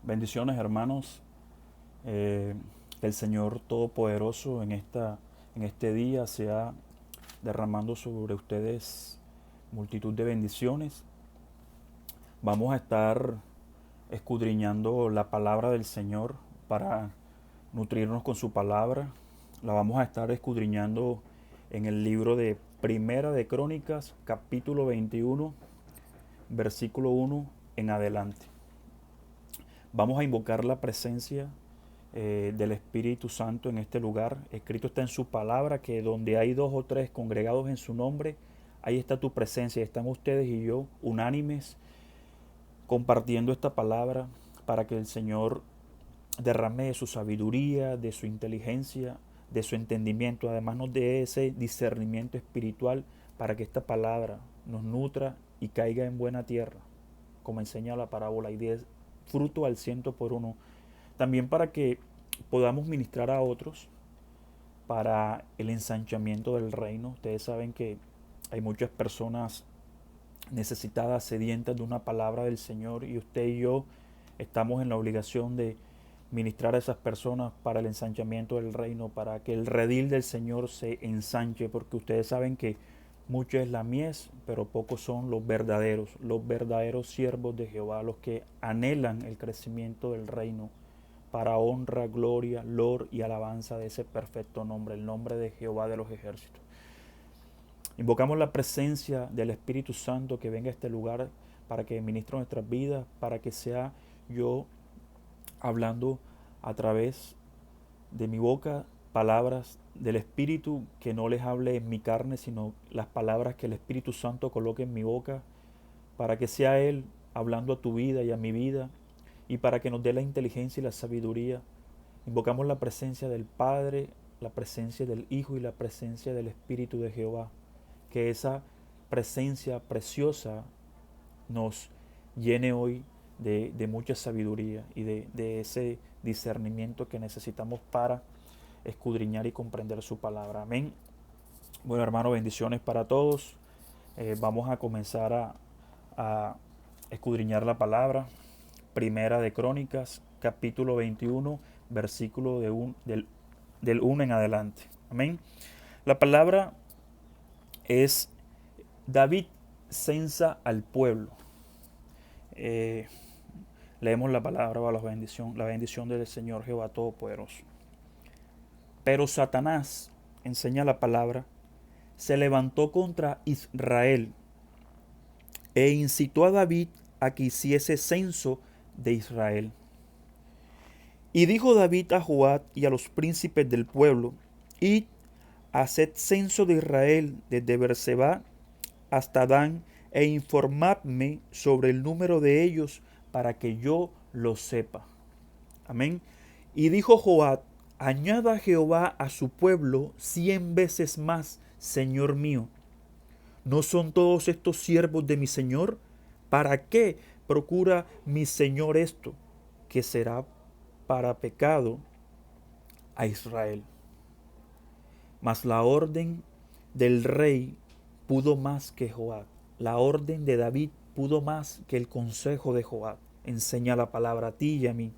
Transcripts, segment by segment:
Bendiciones, hermanos. Que el Señor Todopoderoso en este día sea derramando sobre ustedes multitud de bendiciones. Vamos a estar escudriñando la palabra del Señor para nutrirnos con su palabra. La vamos a estar escudriñando en el libro de Primera de Crónicas, capítulo 21, versículo 1 en adelante. Vamos a invocar la presencia del Espíritu Santo en este lugar. Escrito está en su palabra que donde hay dos o tres congregados en su nombre, ahí está tu presencia. Están ustedes y yo unánimes compartiendo esta palabra para que el Señor derrame de su sabiduría, de su inteligencia, de su entendimiento. Además nos dé ese discernimiento espiritual para que esta palabra nos nutra y caiga en buena tierra, como enseña la parábola, y dé fruto al ciento por uno. También para que podamos ministrar a otros para el ensanchamiento del reino. Ustedes saben que hay muchas personas necesitadas, sedientas de una palabra del Señor, y usted y yo estamos en la obligación de ministrar a esas personas para el ensanchamiento del reino, para que el redil del Señor se ensanche, porque ustedes saben que mucho es la mies, pero pocos son los verdaderos siervos de Jehová, los que anhelan el crecimiento del reino para honra, gloria, lor y alabanza de ese perfecto nombre, el nombre de Jehová de los ejércitos. Invocamos la presencia del Espíritu Santo que venga a este lugar para que ministre nuestras vidas, para que sea yo hablando a través de mi boca palabras del Espíritu, que no les hable en mi carne, sino las palabras que el Espíritu Santo coloque en mi boca, para que sea Él hablando a tu vida y a mi vida, y para que nos dé la inteligencia y la sabiduría. Invocamos la presencia del Padre, la presencia del Hijo y la presencia del Espíritu de Jehová. Que esa presencia preciosa nos llene hoy de mucha sabiduría y de ese discernimiento que necesitamos para escudriñar y comprender su palabra. Amén. Bueno, hermano, bendiciones para todos. Vamos a comenzar a escudriñar la palabra. Primera de Crónicas, capítulo 21, versículo del 1 en adelante. Amén. La palabra es: David censa al pueblo. Eh, Leemos la palabra o la bendición del Señor Jehová Todopoderoso. Pero Satanás, enseña la palabra, se levantó contra Israel e incitó a David a que hiciese censo de Israel. Y dijo David a Joab y a los príncipes del pueblo: Id, haced censo de Israel desde Beerseba hasta Dan, e informadme sobre el número de ellos para que yo lo sepa. Amén. Y dijo Joab: añada Jehová a su pueblo 100 veces más, Señor mío. ¿No son todos estos siervos de mi Señor? ¿Para qué procura mi Señor esto, que será para pecado a Israel? Mas la orden del rey pudo más que Joab. La orden de David pudo más que el consejo de Joab. Enseña la palabra a ti y a mí.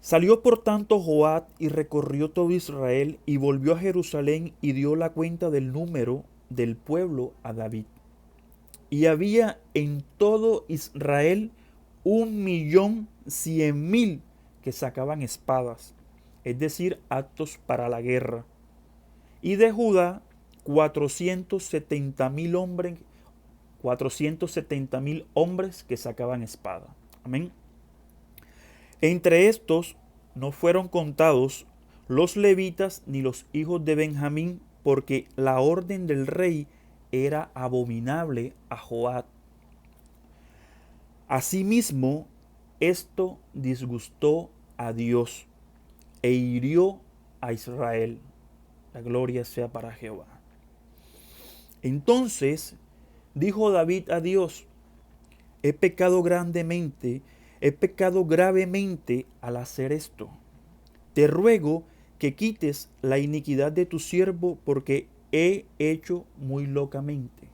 Salió por tanto Joab y recorrió todo Israel y volvió a Jerusalén y dio la cuenta del número del pueblo a David. Y había en todo Israel 1.100.000 que sacaban espadas, es decir, aptos para la guerra. Y de Judá 470.000 hombres, 470.000 hombres que sacaban espada. Amén. Entre estos no fueron contados los levitas ni los hijos de Benjamín, porque la orden del rey era abominable a Joab. Asimismo, esto disgustó a Dios e hirió a Israel. La gloria sea para Jehová. Entonces dijo David a Dios: he pecado grandemente, he pecado gravemente al hacer esto. Te ruego que quites la iniquidad de tu siervo, porque he hecho muy locamente.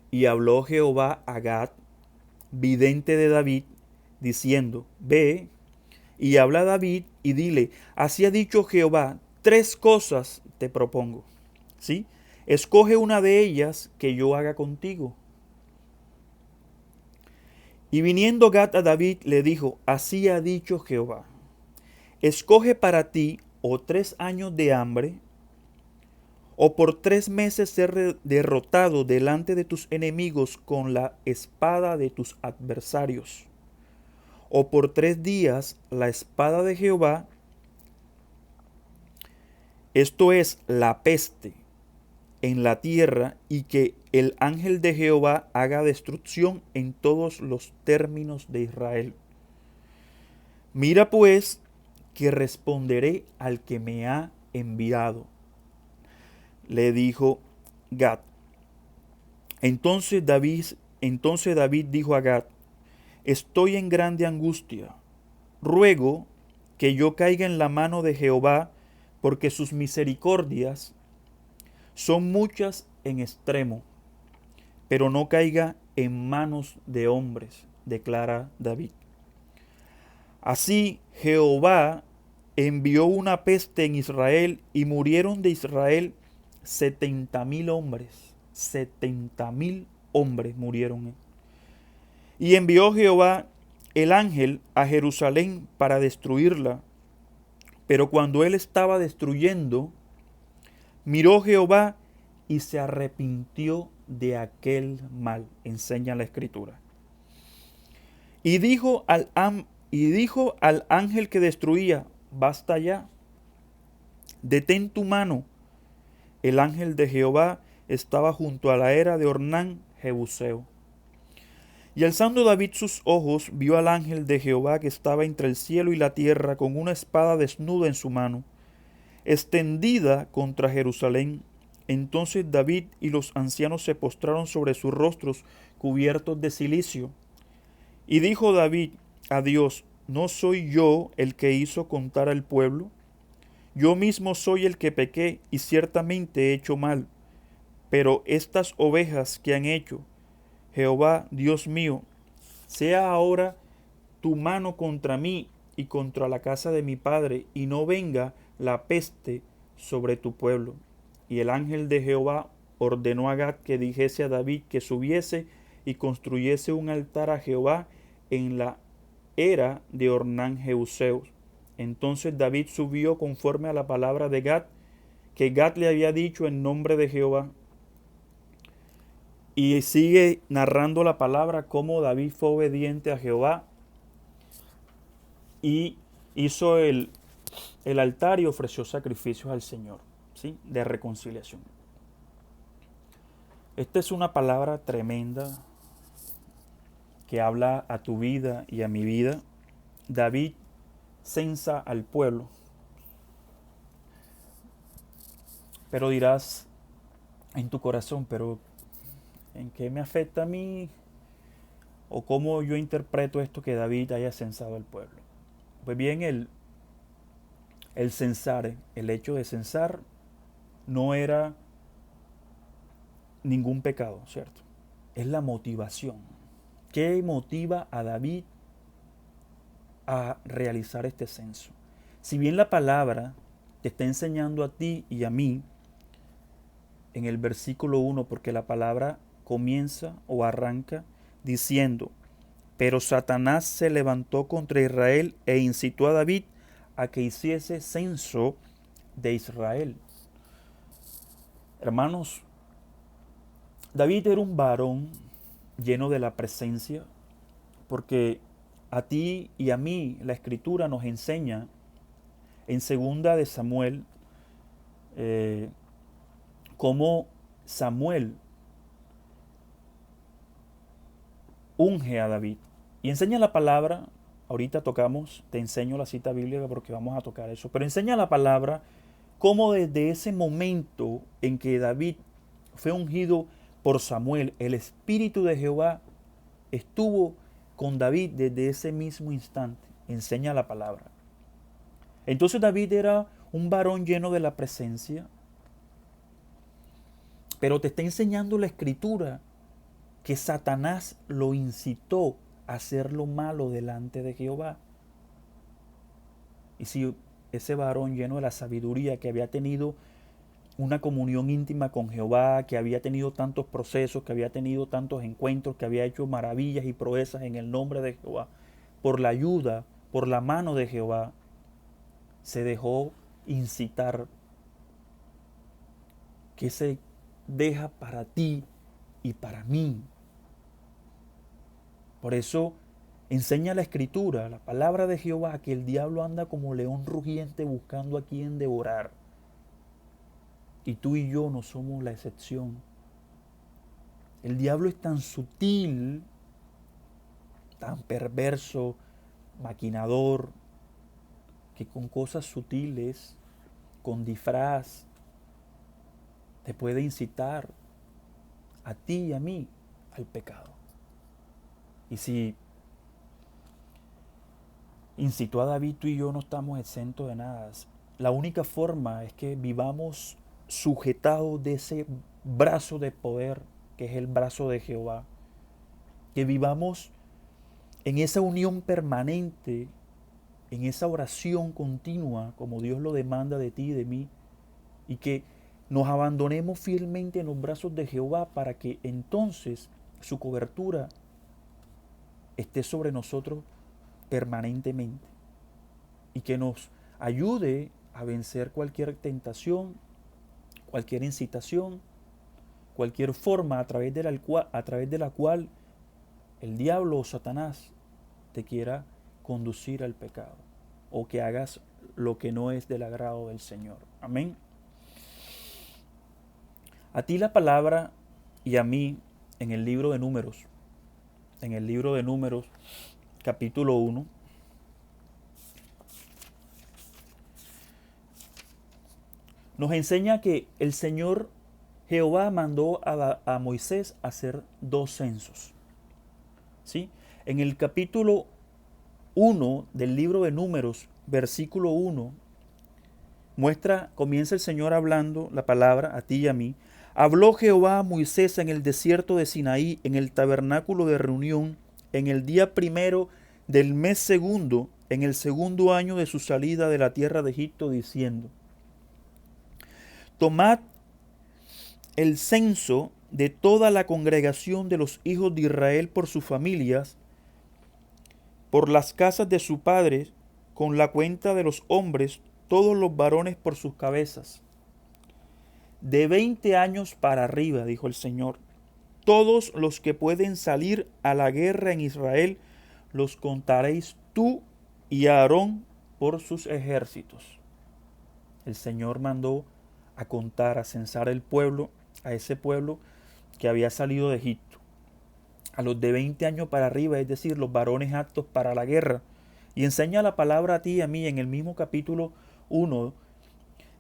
Y habló Jehová a Gad vidente de David, diciendo, ve y habla a David y dile, así ha dicho Jehová, 3 cosas te propongo, ¿sí? Escoge una de ellas que yo haga contigo. Y viniendo Gad a David le dijo, así ha dicho Jehová, escoge para ti o 3 años de hambre, o por 3 meses ser derrotado delante de tus enemigos con la espada de tus adversarios, o por 3 días la espada de Jehová, esto es la peste en la tierra, y que el ángel de Jehová haga destrucción en todos los términos de Israel. Mira pues que responderé al que me ha enviado. Le dijo Gad. Entonces David dijo a Gad, estoy en grande angustia. Ruego que yo caiga en la mano de Jehová, porque sus misericordias son muchas en extremo, pero no caiga en manos de hombres, declara David. Así Jehová envió una peste en Israel y murieron de Israel 70,000 hombres. 70,000 hombres murieron. Y envió Jehová el ángel a Jerusalén para destruirla. Pero cuando él estaba destruyendo, miró Jehová y se arrepintió de aquel mal, enseña la Escritura. Y dijo al ángel que destruía, basta ya, detén tu mano. El ángel de Jehová estaba junto a la era de Ornán, Jebuseo. Y alzando David sus ojos, vio al ángel de Jehová que estaba entre el cielo y la tierra con una espada desnuda en su mano, extendida contra Jerusalén. Entonces David y los ancianos se postraron sobre sus rostros cubiertos de cilicio. Y dijo David a Dios, ¿no soy yo el que hizo contar al pueblo? Yo mismo soy el que pequé y ciertamente he hecho mal. Pero estas ovejas que han hecho, Jehová, Dios mío, sea ahora tu mano contra mí y contra la casa de mi padre, y no venga la peste sobre tu pueblo. Y el ángel de Jehová ordenó a Gad que dijese a David que subiese y construyese un altar a Jehová en la era de Ornán Jebuseo. Entonces David subió conforme a la palabra de Gad, que Gad le había dicho en nombre de Jehová. Y sigue narrando la palabra cómo David fue obediente a Jehová y hizo el altar y ofreció sacrificios al Señor, ¿sí? De reconciliación. Esta es una palabra tremenda que habla a tu vida y a mi vida. David censa al pueblo. Pero dirás en tu corazón, pero ¿en qué me afecta a mí? ¿O cómo yo interpreto esto que David haya censado al pueblo? Pues bien, el censar, el hecho de censar, no era ningún pecado, ¿cierto? Es la motivación. ¿Qué motiva a David a realizar este censo? Si bien la palabra te está enseñando a ti y a mí en el versículo 1, porque la palabra comienza o arranca diciendo, pero Satanás se levantó contra Israel e incitó a David a que hiciese censo de Israel. Hermanos, David era un varón lleno de la presencia, porque a ti y a mí la Escritura nos enseña en 2 de Samuel cómo Samuel unge a David. Y enseña la palabra, ahorita te enseño la cita bíblica porque vamos a tocar eso, pero enseña la palabra cómo desde ese momento en que David fue ungido por Samuel, el Espíritu de Jehová estuvo con David desde ese mismo instante. Enseña la palabra. Entonces David era un varón lleno de la presencia, pero te está enseñando la Escritura que Satanás lo incitó a hacer lo malo delante de Jehová. Y si ese varón lleno de la sabiduría, que había tenido una comunión íntima con Jehová, que había tenido tantos procesos, que había tenido tantos encuentros, que había hecho maravillas y proezas en el nombre de Jehová, por la ayuda, por la mano de Jehová, se dejó incitar, que se deja para ti y para mí. Por eso enseña la Escritura, la palabra de Jehová, que el diablo anda como león rugiente buscando a quien devorar. Y tú y yo no somos la excepción. El diablo es tan sutil, tan perverso, maquinador, que con cosas sutiles, con disfraz, te puede incitar a ti y a mí al pecado. Y si incitó a David, tú y yo no estamos exentos de nada. La única forma es que vivamos sujetados de ese brazo de poder, que es el brazo de Jehová. Que vivamos en esa unión permanente, en esa oración continua, como Dios lo demanda de ti y de mí, y que nos abandonemos fielmente en los brazos de Jehová para que entonces su cobertura esté sobre nosotros permanentemente y que nos ayude a vencer cualquier tentación, cualquier incitación, cualquier forma a través de la cual el diablo o Satanás te quiera conducir al pecado o que hagas lo que no es del agrado del Señor. Amén. A ti la palabra y a mí en el libro de Números, capítulo 1, nos enseña que el Señor Jehová mandó a Moisés hacer 2 censos. ¿Sí? En el capítulo 1 del libro de Números, versículo 1, comienza el Señor hablando la palabra a ti y a mí. Habló Jehová a Moisés en el desierto de Sinaí, en el tabernáculo de reunión, en el día primero del mes segundo, en el segundo año de su salida de la tierra de Egipto, diciendo: Tomad el censo de toda la congregación de los hijos de Israel por sus familias, por las casas de sus padres, con la cuenta de los hombres, todos los varones por sus cabezas. De 20 años para arriba, dijo el Señor, todos los que pueden salir a la guerra en Israel, los contaréis tú y Aarón por sus ejércitos. El Señor mandó a contar, a censar el pueblo, a ese pueblo que había salido de Egipto, a los de 20 años para arriba, es decir, los varones aptos para la guerra. Y enseña la palabra a ti y a mí en el mismo capítulo 1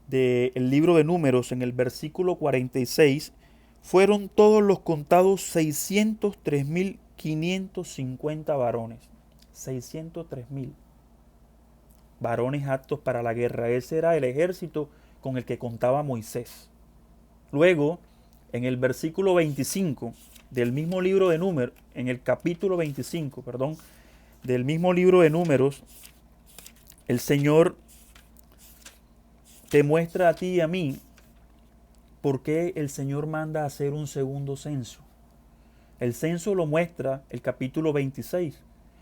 del libro de Números, en el versículo 46, fueron todos los contados 603.550 varones. 603.000 varones aptos para la guerra. Ese era el ejército con el que contaba Moisés. Luego, en el versículo 25 del mismo libro de Números, en el capítulo 25, del mismo libro de Números, el Señor te muestra a ti y a mí por qué el Señor manda a hacer un segundo censo. El censo lo muestra el capítulo 26,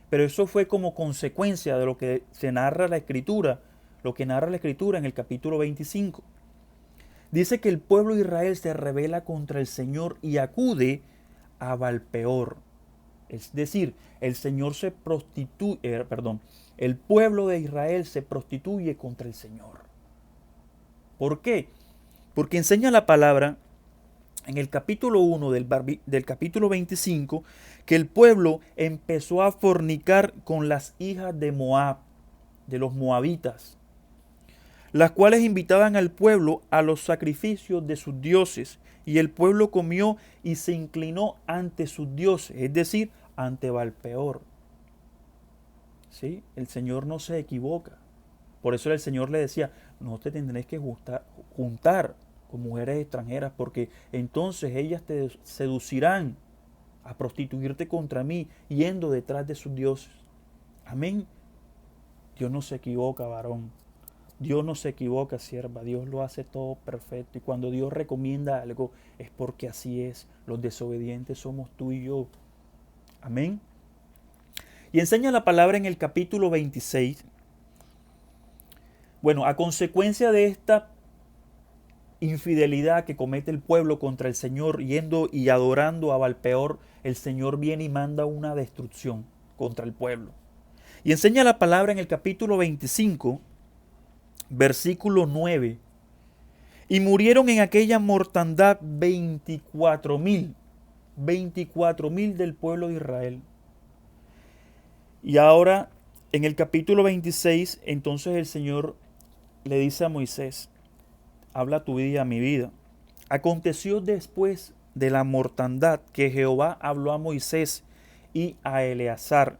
pero eso fue como consecuencia de lo que se narra la Escritura, lo que narra la Escritura en el capítulo 25. Dice que el pueblo de Israel se rebela contra el Señor y acude a Baalpeor. Es decir, el pueblo de Israel se prostituye contra el Señor. ¿Por qué? Porque enseña la palabra en el capítulo 1 del capítulo 25 que el pueblo empezó a fornicar con las hijas de Moab, de los moabitas, las cuales invitaban al pueblo a los sacrificios de sus dioses, y el pueblo comió y se inclinó ante sus dioses, es decir, ante Baalpeor. ¿Sí? El Señor no se equivoca. Por eso el Señor le decía, no te tendréis que juntar con mujeres extranjeras, porque entonces ellas te seducirán a prostituirte contra mí, yendo detrás de sus dioses. Amén. Dios no se equivoca, varón. Dios no se equivoca, sierva. Dios lo hace todo perfecto. Y cuando Dios recomienda algo, es porque así es. Los desobedientes somos tú y yo. Amén. Y enseña la palabra en el capítulo 26. Bueno, a consecuencia de esta infidelidad que comete el pueblo contra el Señor, yendo y adorando a Balpeor, el Señor viene y manda una destrucción contra el pueblo. Y enseña la palabra en el capítulo 25, versículo 9. Y murieron en aquella mortandad 24,000 del pueblo de Israel. Y ahora, en el capítulo 26, entonces el Señor le dice a Moisés, habla tu vida y a mi vida. Aconteció después de la mortandad que Jehová habló a Moisés y a Eleazar,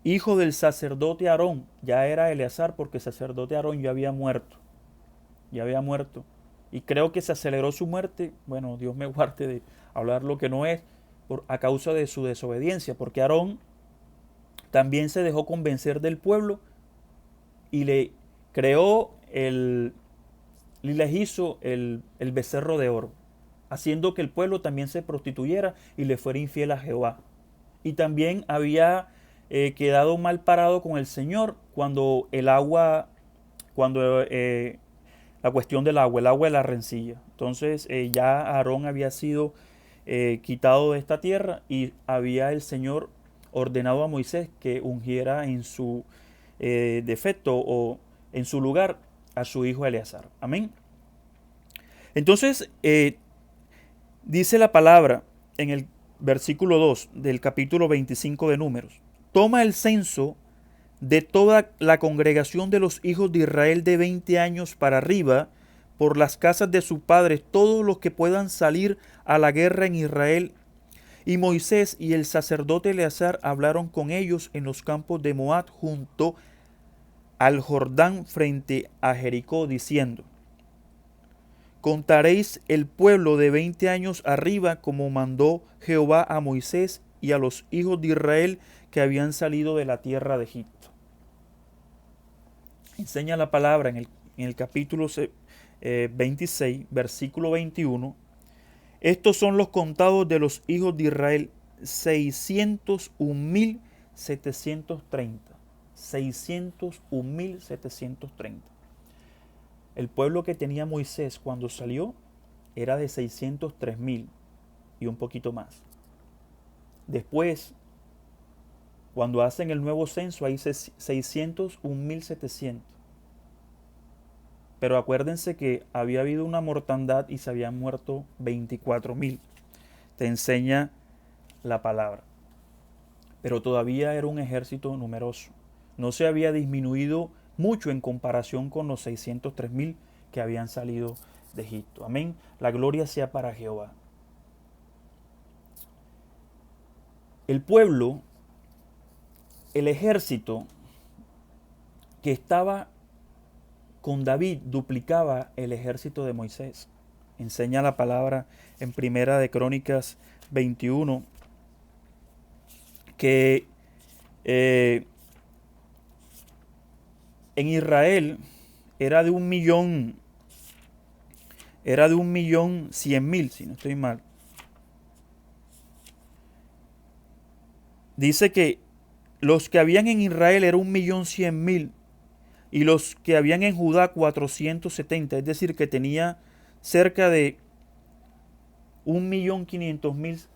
hijo del sacerdote Aarón. Ya era Eleazar porque el sacerdote Aarón ya había muerto. Y creo que se aceleró su muerte. Bueno, Dios me guarde de hablar lo que no es a causa de su desobediencia, porque Aarón también se dejó convencer del pueblo y le creó y les hizo el becerro de oro, haciendo que el pueblo también se prostituyera y le fuera infiel a Jehová. Y también había quedado mal parado con el Señor cuando la cuestión del agua, el agua de la rencilla. Entonces ya Aarón había sido quitado de esta tierra y había el Señor ordenado a Moisés que ungiera en su defecto o en su lugar a su hijo Eleazar. Amén. Entonces dice la palabra en el versículo 2 del capítulo 25 de Números: toma el censo de toda la congregación de los hijos de Israel de 20 años para arriba, por las casas de sus padres, todos los que puedan salir a la guerra en Israel. Y Moisés y el sacerdote Eleazar hablaron con ellos en los campos de Moab junto al Jordán frente a Jericó, diciendo: contaréis el pueblo de 20 años arriba, como mandó Jehová a Moisés y a los hijos de Israel que habían salido de la tierra de Egipto. Enseña la palabra en el capítulo 26, versículo 21. Estos son los contados de los hijos de Israel, 601,730. 601,730. El pueblo que tenía Moisés cuando salió era de 603,000 y un poquito más. Después, cuando hacen el nuevo censo, hay 601,700. Pero acuérdense que había habido una mortandad y se habían muerto 24,000. Te enseña la palabra. Pero todavía era un ejército numeroso. No se había disminuido mucho en comparación con los 603,000 que habían salido de Egipto. Amén. La gloria sea para Jehová. El pueblo, el ejército que estaba con David duplicaba el ejército de Moisés. Enseña la palabra en Primera de Crónicas 21 que en Israel era de 1,100,000, si no estoy mal. Dice que los que habían en Israel era 1,100,000 y los que habían en Judá 470, es decir, que tenía cerca de 1,500,000,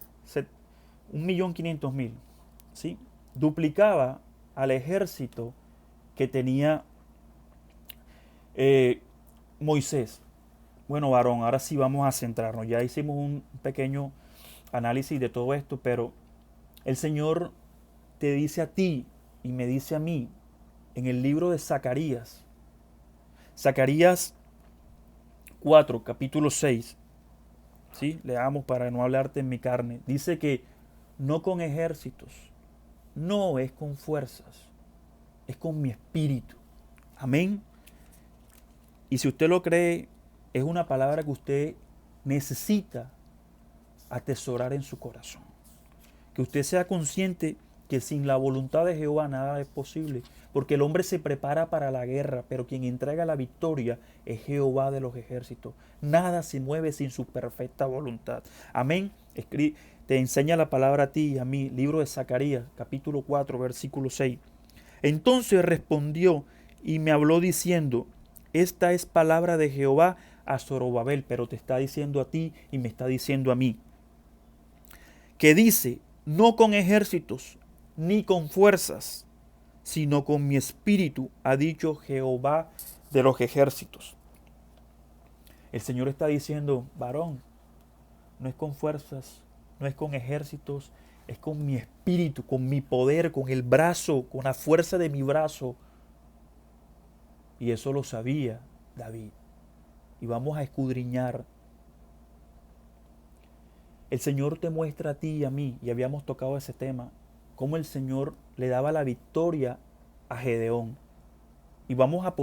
1,500,000, ¿sí? Duplicaba al ejército que tenía Moisés. Bueno, varón, ahora sí vamos a centrarnos. Ya hicimos un pequeño análisis de todo esto, pero el Señor te dice a ti y me dice a mí en el libro de Zacarías 4, capítulo 6, ¿sí? Leamos para no hablarte en mi carne. Dice que no con ejércitos, no es con fuerzas, es con mi espíritu. Amén. Y si usted lo cree, es una palabra que usted necesita atesorar en su corazón. que usted sea consciente que sin la voluntad de Jehová nada es posible, porque el hombre se prepara para la guerra, pero quien entrega la victoria es Jehová de los ejércitos. Nada se mueve sin su perfecta voluntad. Amén. Te enseña la palabra a ti y a mí, libro de Zacarías, capítulo 4, versículo 6. Entonces respondió y me habló diciendo, esta es palabra de Jehová a Zorobabel, pero te está diciendo a ti y me está diciendo a mí, que dice, no con ejércitos ni con fuerzas, sino con mi espíritu, ha dicho Jehová de los ejércitos. El Señor está diciendo, varón, no es con fuerzas, no es con ejércitos, es con mi espíritu, con mi poder, con el brazo, con la fuerza de mi brazo. Y eso lo sabía David. Y vamos a escudriñar. El Señor te muestra a ti y a mí, y habíamos tocado ese tema, cómo el Señor le daba la victoria a Gedeón. Y vamos a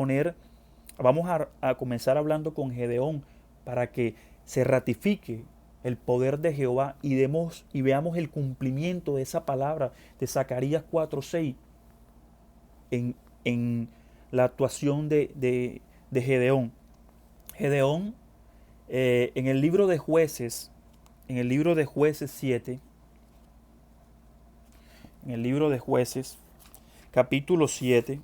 comenzar hablando con Gedeón para que se ratifique el poder de Jehová y veamos el cumplimiento de esa palabra de Zacarías 4:6 en la actuación de Gedeón. Gedeón, en el libro de Jueces, en el libro de Jueces 7, en el libro de Jueces, capítulo 7,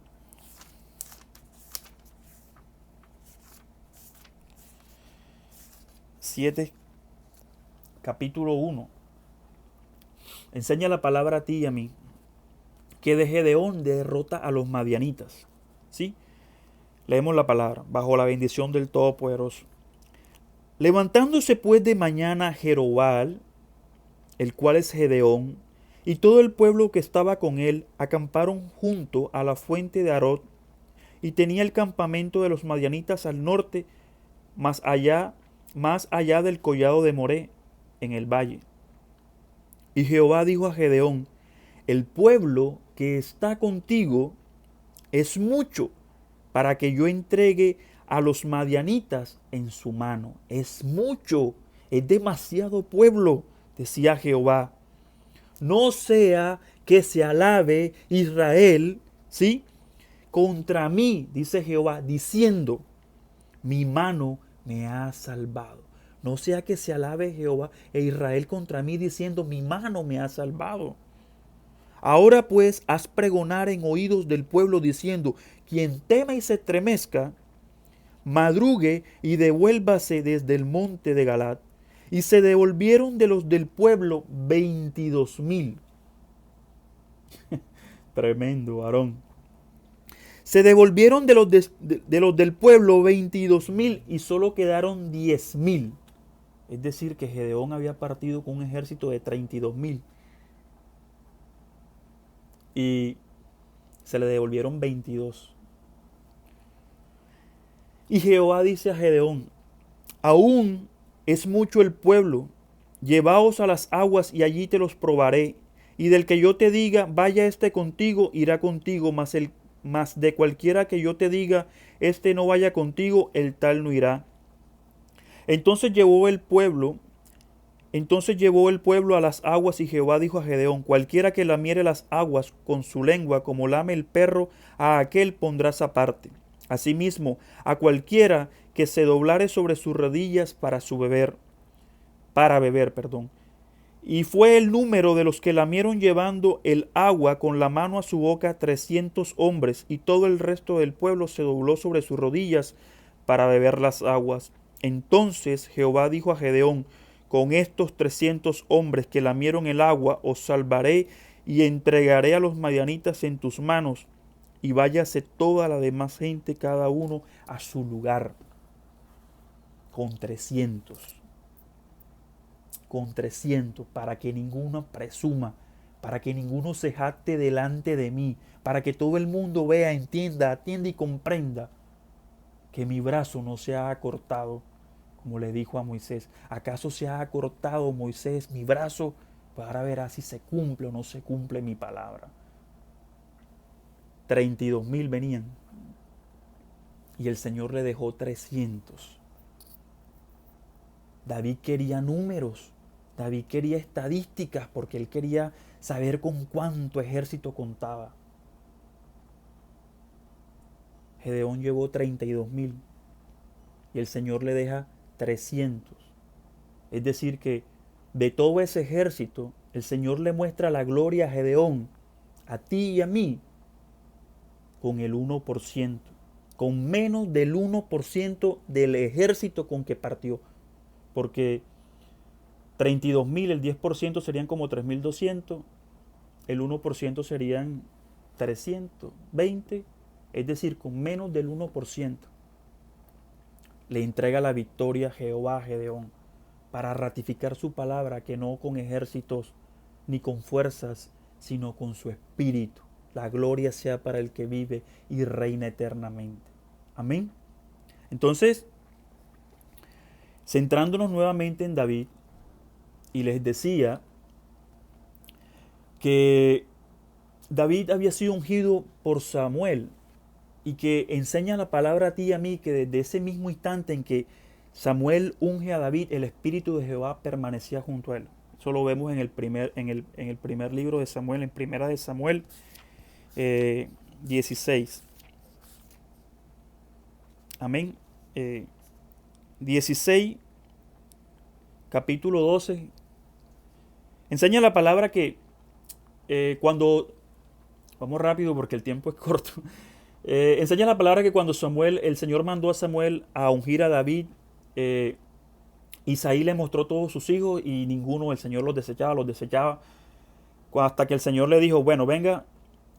capítulo 1, enseña la palabra a ti y a mí, que de Gedeón derrota a los madianitas. ¿Sí? Leemos la palabra, bajo la bendición del Todopoderoso. Levantándose pues de mañana Jerobal, el cual es Gedeón, y todo el pueblo que estaba con él, acamparon junto a la fuente de Arod, y tenía el campamento de los madianitas al norte, más allá del collado de Moré, en el valle. Y Jehová dijo a Gedeón, el pueblo que está contigo es mucho para que yo entregue a los madianitas en su mano. Es mucho, es demasiado pueblo, decía Jehová. No sea que se alabe Israel, ¿sí? Contra mí, dice Jehová, diciendo, mi mano me ha salvado. No sea que se alabe Jehová e Israel contra mí, diciendo, mi mano me ha salvado. Ahora pues haz pregonar en oídos del pueblo diciendo, quien tema y se estremezca, madrugue y devuélvase desde el monte de Galad. Y se devolvieron de los del pueblo 22,000. Tremendo, varón. Se devolvieron de los del pueblo 22,000 y solo quedaron 10,000. Es decir, que Gedeón había partido con un ejército de 32,000. Y se le devolvieron 22. Y Jehová dice a Gedeón, aún es mucho el pueblo, llevaos a las aguas y allí te los probaré. Y del que yo te diga, vaya este contigo, irá contigo, mas de cualquiera que yo te diga, este no vaya contigo, el tal no irá. Entonces llevó el pueblo a las aguas y Jehová dijo a Gedeón, cualquiera que lamiere las aguas con su lengua como lame el perro, a aquel pondrás aparte. Asimismo, a cualquiera que se doblare sobre sus rodillas para beber. Y fue el número de los que lamieron llevando el agua con la mano a su boca 300 hombres, y todo el resto del pueblo se dobló sobre sus rodillas para beber las aguas. Entonces Jehová dijo a Gedeón, con estos 300 hombres que lamieron el agua, os salvaré y entregaré a los madianitas en tus manos, y váyase toda la demás gente, cada uno a su lugar. Con 300, para que ninguno presuma, para que ninguno se jacte delante de mí, para que todo el mundo vea, entienda y comprenda que mi brazo no se ha acortado, como le dijo a Moisés. ¿Acaso se ha acortado, Moisés, mi brazo? Pues ahora verás si se cumple o no se cumple mi palabra. 32,000 venían y el Señor le dejó 300. David quería números. David quería estadísticas porque él quería saber con cuánto ejército contaba. Gedeón llevó 32,000 y el Señor le deja 300. Es decir que de todo ese ejército, el Señor le muestra la gloria a Gedeón, a ti y a mí, con el 1%, con menos del 1% del ejército con que partió. Porque 32,000, el 10% serían como 3,200, el 1% serían 320, es decir, con menos del 1%. Le entrega la victoria a Jehová a Gedeón para ratificar su palabra, que no con ejércitos ni con fuerzas, sino con su espíritu. La gloria sea para el que vive y reina eternamente. Amén. Entonces, centrándonos nuevamente en David, y les decía que David había sido ungido por Samuel y que enseña la palabra a ti y a mí que desde ese mismo instante en que Samuel unge a David, el Espíritu de Jehová permanecía junto a él. Eso lo vemos en el primer libro de Samuel, en Primera de Samuel 16. Amén. 16, capítulo 12. Enseña la palabra que cuando... Vamos rápido porque el tiempo es corto. Enseña la palabra que cuando el Señor mandó a Samuel a ungir a David, Isaí le mostró todos sus hijos y ninguno, el Señor los desechaba, hasta que el Señor le dijo, bueno,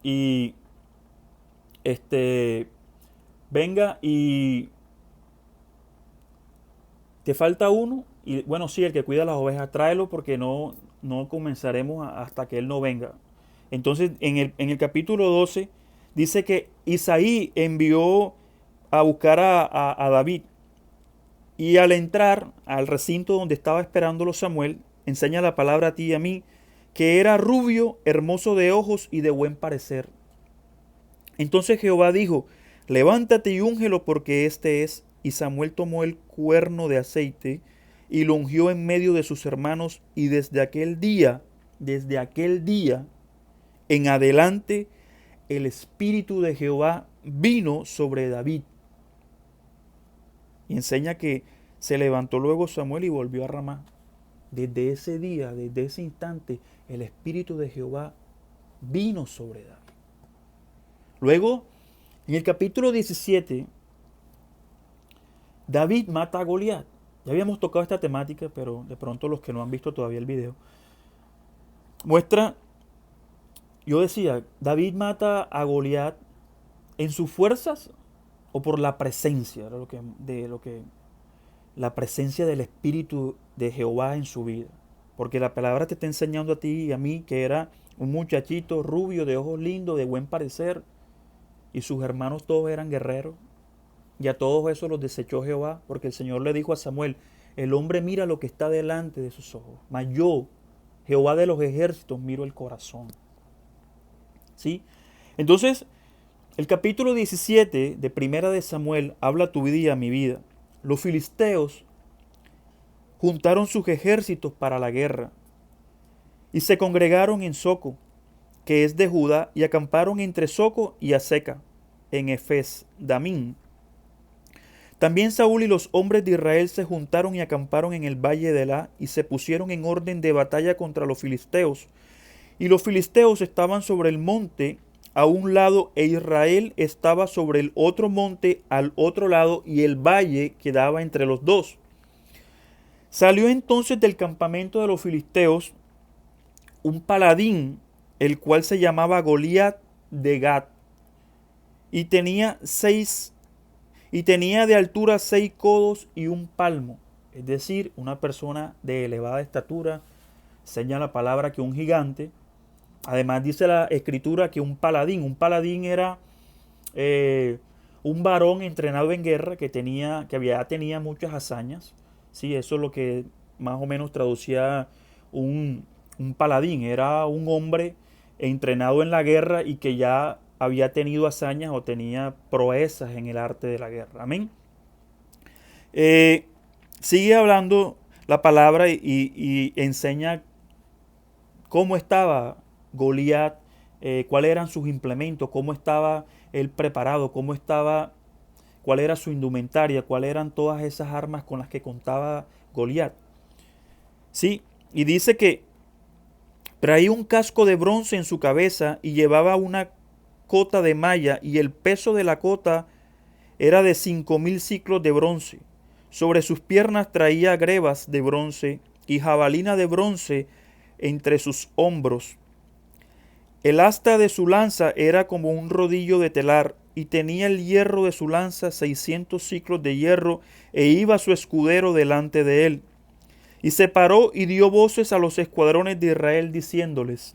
y venga y te falta uno, y bueno, sí, el que cuida las ovejas, tráelo porque no comenzaremos hasta que él no venga. Entonces, en el capítulo 12, dice que Isaí envió a buscar a David. Y al entrar al recinto donde estaba esperándolo Samuel, enseña la palabra a ti y a mí, que era rubio, hermoso de ojos y de buen parecer. Entonces Jehová dijo, levántate y úngelo porque este es. Y Samuel tomó el cuerno de aceite y lo ungió en medio de sus hermanos, y desde aquel día en adelante, el Espíritu de Jehová vino sobre David. Y enseña que se levantó luego Samuel y volvió a Ramá. Desde ese día, desde ese instante, el Espíritu de Jehová vino sobre David. Luego, en el capítulo 17, David mata a Goliat. Ya habíamos tocado esta temática, pero de pronto los que no han visto todavía el video, muestra, yo decía, David mata a Goliat en sus fuerzas o por la presencia, la presencia del Espíritu de Jehová en su vida. Porque la palabra te está enseñando a ti y a mí que era un muchachito rubio, de ojos lindos, de buen parecer, y sus hermanos todos eran guerreros. Y a todos esos los desechó Jehová, porque el Señor le dijo a Samuel, el hombre mira lo que está delante de sus ojos, mas yo, Jehová de los ejércitos, miro el corazón. ¿Sí? Entonces, el capítulo 17 de Primera de Samuel habla tu vida y a mi vida. Los filisteos juntaron sus ejércitos para la guerra y se congregaron en Soco, que es de Judá, y acamparon entre Soco y Aseca, en Efes Damín. También Saúl y los hombres de Israel se juntaron y acamparon en el valle de Elá y se pusieron en orden de batalla contra los filisteos. Y los filisteos estaban sobre el monte a un lado e Israel estaba sobre el otro monte al otro lado y el valle quedaba entre los dos. Salió entonces del campamento de los filisteos un paladín, el cual se llamaba Goliat de Gat, y tenía de altura 6 codos y un palmo, es decir, una persona de elevada estatura. Enseña la palabra que un gigante. Además dice la escritura que un paladín era un varón entrenado en guerra que tenía muchas hazañas. Sí, eso es lo que más o menos traducía un paladín. Era un hombre entrenado en la guerra y que ya había tenido hazañas o tenía proezas en el arte de la guerra. Amén. Sigue hablando la palabra y enseña cómo estaba Goliat, cuáles eran sus implementos, cómo estaba él preparado, cuál era su indumentaria, cuáles eran todas esas armas con las que contaba Goliat. Sí, y dice que traía un casco de bronce en su cabeza y llevaba una cota de malla, y el peso de la cota era de 5.000 siclos de bronce. Sobre sus piernas traía grebas de bronce y jabalina de bronce entre sus hombros. El asta de su lanza era como un rodillo de telar, y tenía el hierro de su lanza 600 siclos de hierro, e iba su escudero delante de él. Y se paró y dio voces a los escuadrones de Israel, diciéndoles: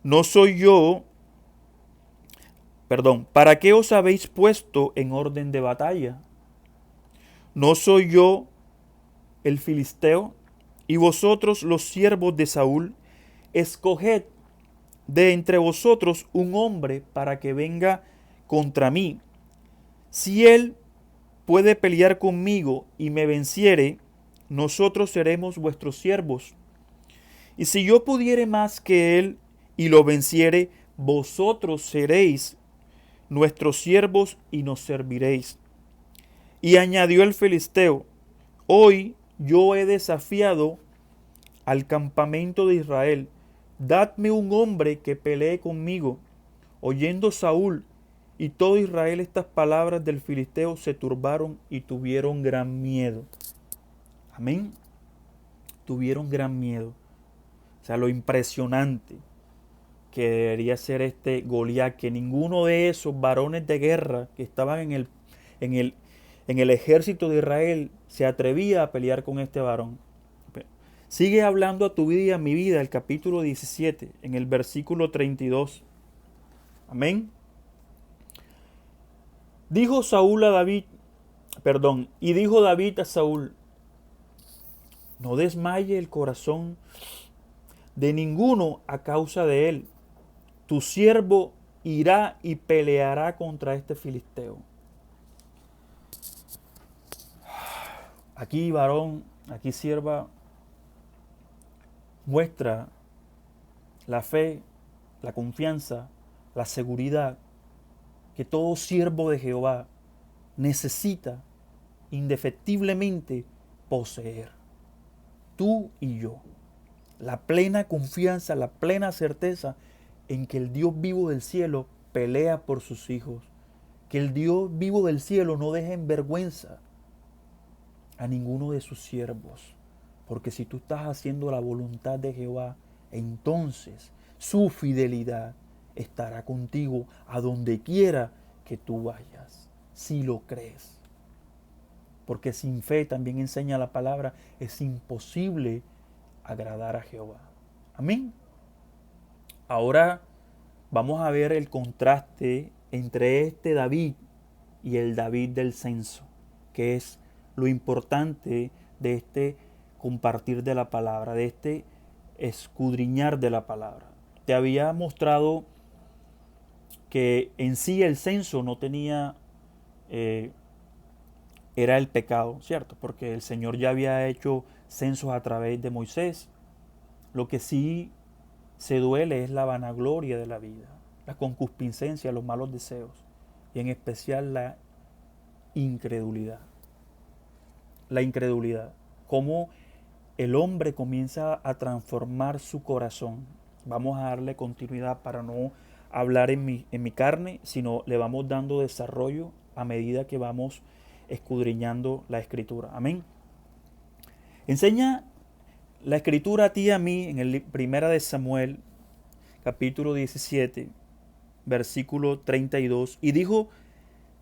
¿No soy yo? ¿Para qué os habéis puesto en orden de batalla? ¿No soy yo el filisteo? Y vosotros los siervos de Saúl, escoged de entre vosotros un hombre para que venga contra mí. Si él puede pelear conmigo y me venciere, nosotros seremos vuestros siervos. Y si yo pudiere más que él y lo venciere, vosotros seréis nuestros siervos y nos serviréis. Y añadió el filisteo: Hoy yo he desafiado al campamento de Israel. Dadme un hombre que pelee conmigo. Oyendo Saúl y todo Israel estas palabras del filisteo, se turbaron y tuvieron gran miedo. Amén. Tuvieron gran miedo. O sea, lo impresionante que debería ser este Goliat, que ninguno de esos varones de guerra que estaban en el ejército de Israel se atrevía a pelear con este varón. Sigue hablando a tu vida y a mi vida el capítulo 17, en el versículo 32. Amén. Dijo David a Saúl: no desmaye el corazón de ninguno a causa de él. Tu siervo irá y peleará contra este filisteo. Aquí, varón, aquí, sierva, muestra la fe, la confianza, la seguridad que todo siervo de Jehová necesita indefectiblemente poseer. Tú y yo. La plena confianza, la plena certeza en que el Dios vivo del cielo pelea por sus hijos. Que el Dios vivo del cielo no deja en vergüenza a ninguno de sus siervos. Porque si tú estás haciendo la voluntad de Jehová, entonces su fidelidad estará contigo a donde quiera que tú vayas, si lo crees. Porque sin fe, también enseña la palabra, es imposible agradar a Jehová. Amén. Ahora vamos a ver el contraste entre este David y el David del censo, que es lo importante de este compartir de la palabra, de este escudriñar de la palabra. Te había mostrado que en sí el censo no tenía, era el pecado, ¿cierto? Porque el Señor ya había hecho censos a través de Moisés. Lo que sí se duele es la vanagloria de la vida, la concupiscencia, los malos deseos y en especial la incredulidad. La incredulidad. Cómo el hombre comienza a transformar su corazón. Vamos a darle continuidad para no hablar en mi carne, sino le vamos dando desarrollo a medida que vamos escudriñando la Escritura. Amén. Enseña la Escritura a ti y a mí en el Primera de Samuel, capítulo 17, versículo 32. Y dijo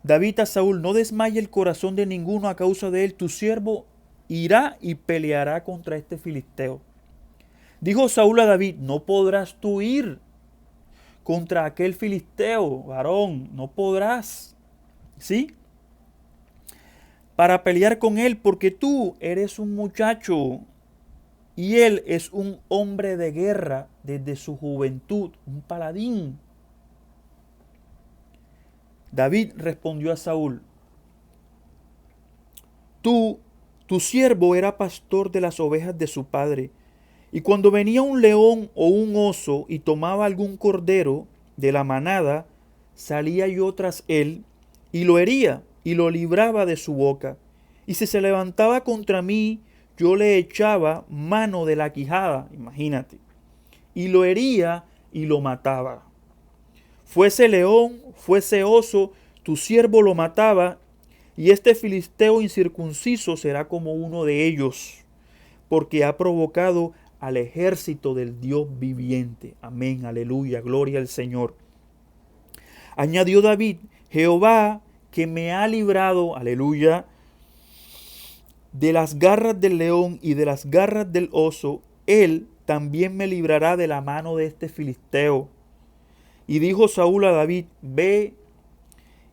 David a Saúl: no desmaye el corazón de ninguno a causa de él. Tu siervo irá y peleará contra este filisteo. Dijo Saúl a David: no podrás tú ir contra aquel filisteo, varón, no podrás, ¿sí? Para pelear con él, porque tú eres un muchacho y él es un hombre de guerra desde su juventud, un paladín. David respondió a Saúl: tú Tu siervo era pastor de las ovejas de su padre, y cuando venía un león o un oso y tomaba algún cordero de la manada, salía yo tras él y lo hería y lo libraba de su boca. Y si se levantaba contra mí, yo le echaba mano de la quijada, imagínate, y lo hería y lo mataba. Fuese león, fuese oso, tu siervo lo mataba, y este filisteo incircunciso será como uno de ellos, porque ha provocado al ejército del Dios viviente. Amén, aleluya, gloria al Señor. Añadió David, Jehová que me ha librado, aleluya, de las garras del león y de las garras del oso, él también me librará de la mano de este filisteo. Y dijo Saúl a David, ve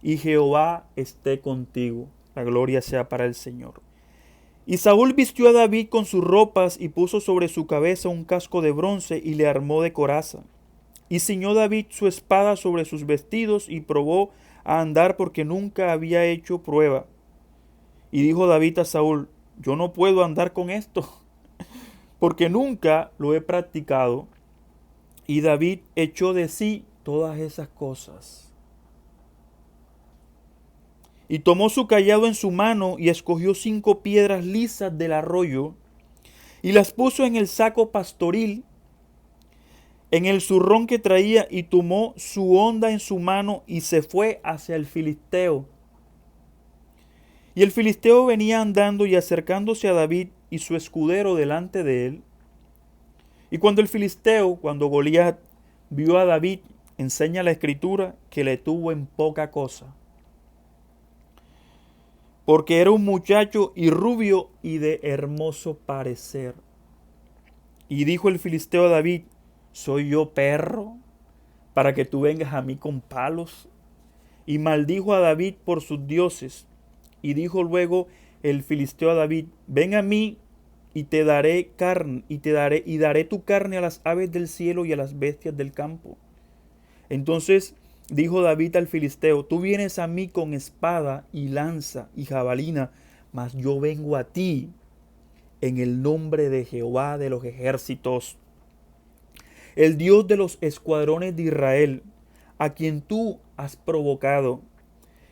y Jehová esté contigo. La gloria sea para el Señor. Y Saúl vistió a David con sus ropas y puso sobre su cabeza un casco de bronce y le armó de coraza. Y ciñó David su espada sobre sus vestidos y probó a andar porque nunca había hecho prueba. Y dijo David a Saúl, yo no puedo andar con esto, porque nunca lo he practicado. Y David echó de sí todas esas cosas. Y tomó su cayado en su mano y escogió 5 piedras lisas del arroyo y las puso en el saco pastoril, en el zurrón que traía, y tomó su honda en su mano y se fue hacia el filisteo. Y el filisteo venía andando y acercándose a David y su escudero delante de él. Y cuando Goliat vio a David, enseña la escritura que le tuvo en poca cosa, porque era un muchacho y rubio y de hermoso parecer. Y dijo el filisteo a David, ¿soy yo perro para que tú vengas a mí con palos? Y maldijo a David por sus dioses. Y dijo luego el filisteo a David, ven a mí y te daré carne, y daré tu carne a las aves del cielo y a las bestias del campo. Entonces dijo David al filisteo, tú vienes a mí con espada y lanza y jabalina, mas yo vengo a ti en el nombre de Jehová de los ejércitos, el Dios de los escuadrones de Israel, a quien tú has provocado.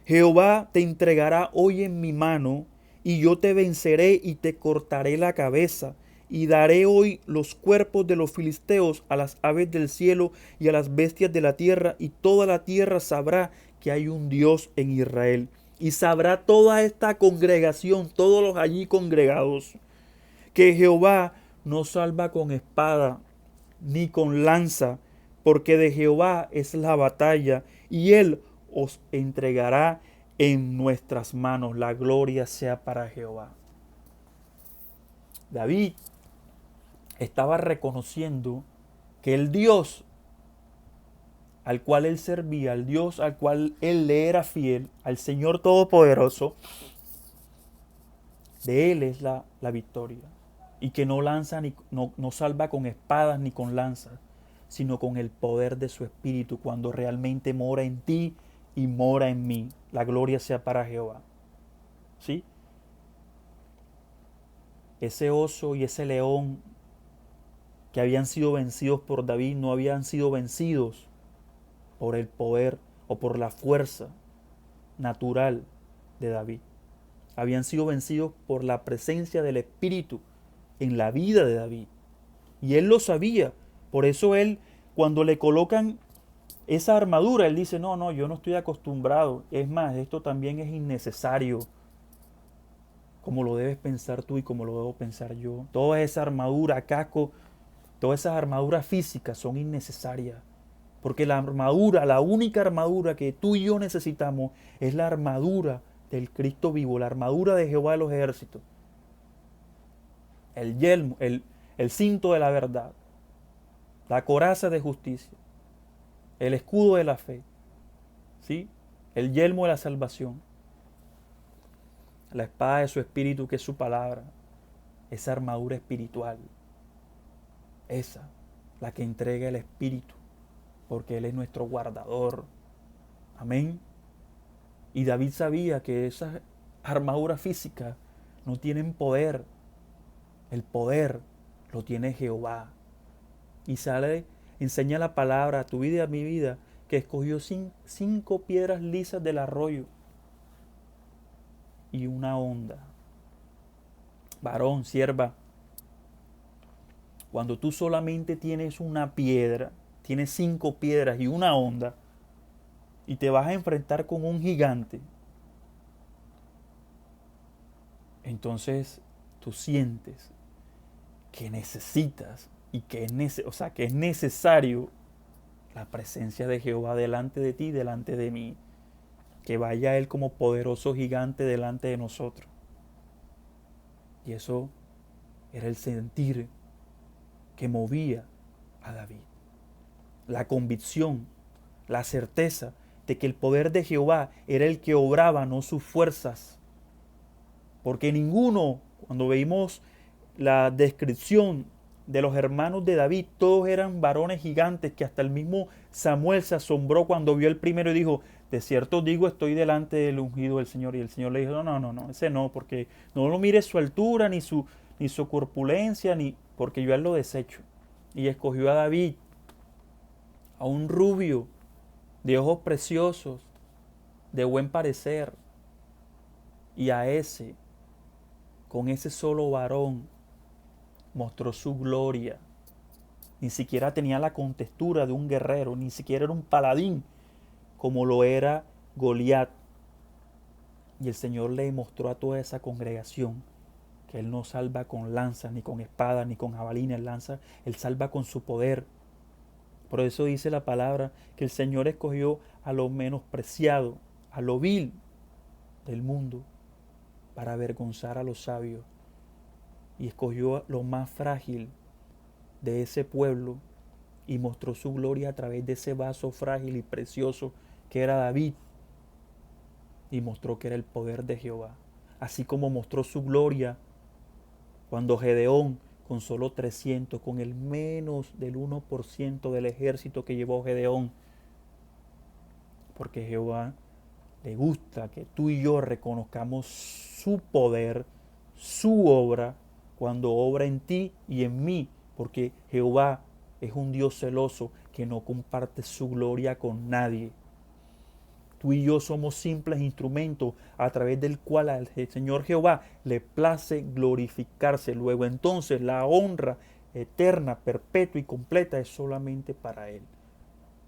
Jehová te entregará hoy en mi mano, y yo te venceré y te cortaré la cabeza, y daré hoy los cuerpos de los filisteos a las aves del cielo y a las bestias de la tierra, y toda la tierra sabrá que hay un Dios en Israel. Y sabrá toda esta congregación, todos los allí congregados, que Jehová no salva con espada ni con lanza, porque de Jehová es la batalla, y él os entregará en nuestras manos. La gloria sea para Jehová. David estaba reconociendo que el Dios al cual él servía, al Dios al cual él le era fiel, al Señor Todopoderoso, de él es la victoria. Y que no lanza ni no salva con espadas ni con lanzas, sino con el poder de su espíritu, cuando realmente mora en ti y mora en mí. La gloria sea para Jehová. ¿Sí? Ese oso y ese león que habían sido vencidos por David no habían sido vencidos por el poder o por la fuerza natural de David. Habían sido vencidos por la presencia del Espíritu en la vida de David. Y él lo sabía. Por eso él, cuando le colocan esa armadura, él dice, no, no, yo no estoy acostumbrado. Es más, esto también es innecesario, como lo debes pensar tú y como lo debo pensar yo. Toda esa armadura, casco, todas esas armaduras físicas son innecesarias. Porque la armadura, la única armadura que tú y yo necesitamos es la armadura del Cristo vivo, la armadura de Jehová de los ejércitos. El yelmo, el cinto de la verdad, la coraza de justicia, el escudo de la fe, ¿sí? El yelmo de la salvación, la espada de su espíritu que es su palabra, esa armadura espiritual, esa, la que entrega el espíritu, porque Él es nuestro guardador. Amén. Y David sabía que esa armadura física no tienen poder. El poder lo tiene Jehová. Y enseña la palabra a tu vida y a mi vida, que escogió 5 piedras lisas del arroyo y una honda. Varón, sierva, cuando tú solamente tienes una piedra, tienes 5 piedras y una honda, y te vas a enfrentar con un gigante, entonces tú sientes que necesitas y que es necesario la presencia de Jehová delante de ti, delante de mí, que vaya Él como poderoso gigante delante de nosotros. Y eso era el sentir que movía a David. La convicción, la certeza de que el poder de Jehová era el que obraba, no sus fuerzas. Porque ninguno, cuando veíamos la descripción de los hermanos de David, todos eran varones gigantes, que hasta el mismo Samuel se asombró cuando vio el primero y dijo, de cierto digo, estoy delante del ungido del Señor. Y el Señor le dijo, no, ese no, porque no lo mires su altura, ni su corpulencia, porque yo a él lo desecho. Y escogió a David, a un rubio, de ojos preciosos, de buen parecer, y a ese, con ese solo varón, mostró su gloria. Ni siquiera tenía la contextura de un guerrero, ni siquiera era un paladín como lo era Goliat. Y el Señor le mostró a toda esa congregación que Él no salva con lanzas, ni con espadas, ni con jabalina, Él salva con su poder. Por eso dice la palabra que el Señor escogió a lo menospreciado, a lo vil del mundo, para avergonzar a los sabios. Y escogió lo más frágil de ese pueblo y mostró su gloria a través de ese vaso frágil y precioso que era David, y mostró que era el poder de Jehová. Así como mostró su gloria cuando Gedeón, con solo 300, con el menos del 1% del ejército que llevó Gedeón, porque Jehová le gusta que tú y yo reconozcamos su poder, su obra, cuando obra en ti y en mí, porque Jehová es un Dios celoso que no comparte su gloria con nadie. Tú y yo somos simples instrumentos a través del cual al Señor Jehová le place glorificarse. Luego entonces la honra eterna, perpetua y completa es solamente para Él.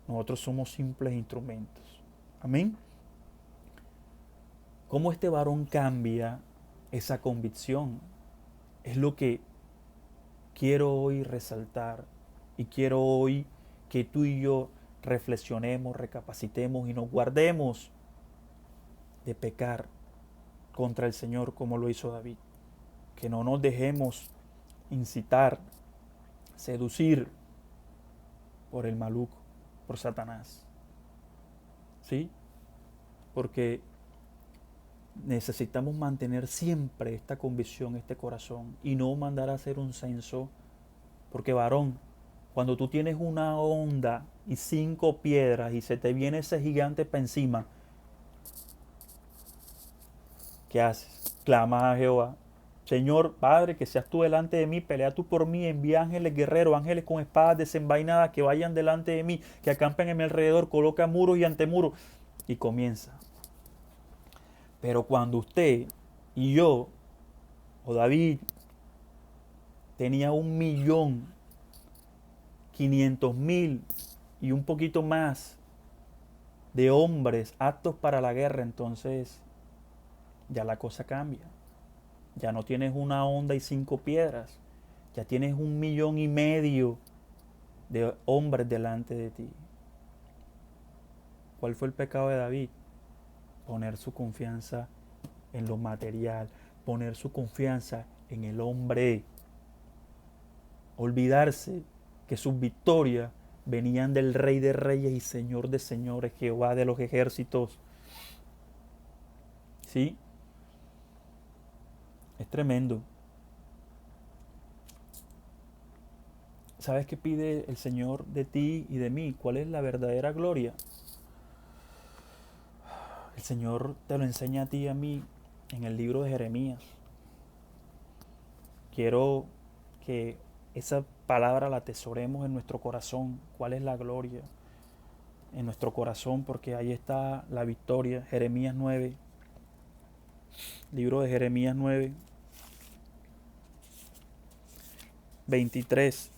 Nosotros somos simples instrumentos. Amén. ¿Cómo este varón cambia esa convicción? Es lo que quiero hoy resaltar, y quiero hoy que tú y yo reflexionemos, recapacitemos y nos guardemos de pecar contra el Señor como lo hizo David. Que no nos dejemos incitar, seducir por el maluco, por Satanás. ¿Sí? Porque necesitamos mantener siempre esta convicción, este corazón, y no mandar a hacer un censo. Porque varón, cuando tú tienes una honda y 5 piedras y se te viene ese gigante para encima, ¿qué haces? Clamas a Jehová. Señor, Padre, que seas tú delante de mí, pelea tú por mí, envía ángeles guerreros, ángeles con espadas desenvainadas que vayan delante de mí, que acampen en mi alrededor, coloca muros y antemuros. Y comienza. Pero cuando usted y yo, o David, tenía 1.500.000 y un poquito más de hombres aptos para la guerra, entonces ya la cosa cambia. Ya no tienes una honda y 5 piedras, ya tienes 1.500.000 de hombres delante de ti. ¿Cuál fue el pecado de David? Poner su confianza en lo material, poner su confianza en el hombre, olvidarse que sus victorias venían del Rey de Reyes y Señor de Señores, Jehová de los ejércitos. ¿Sí? Es tremendo. ¿Sabes qué pide el Señor de ti y de mí? ¿Cuál es la verdadera gloria? El Señor te lo enseña a ti y a mí en el libro de Jeremías. quiero que esa palabra la atesoremos en nuestro corazón. ¿Cuál es la gloria? En nuestro corazón, porque ahí está la victoria. Jeremías 9, libro de Jeremías 9, 23.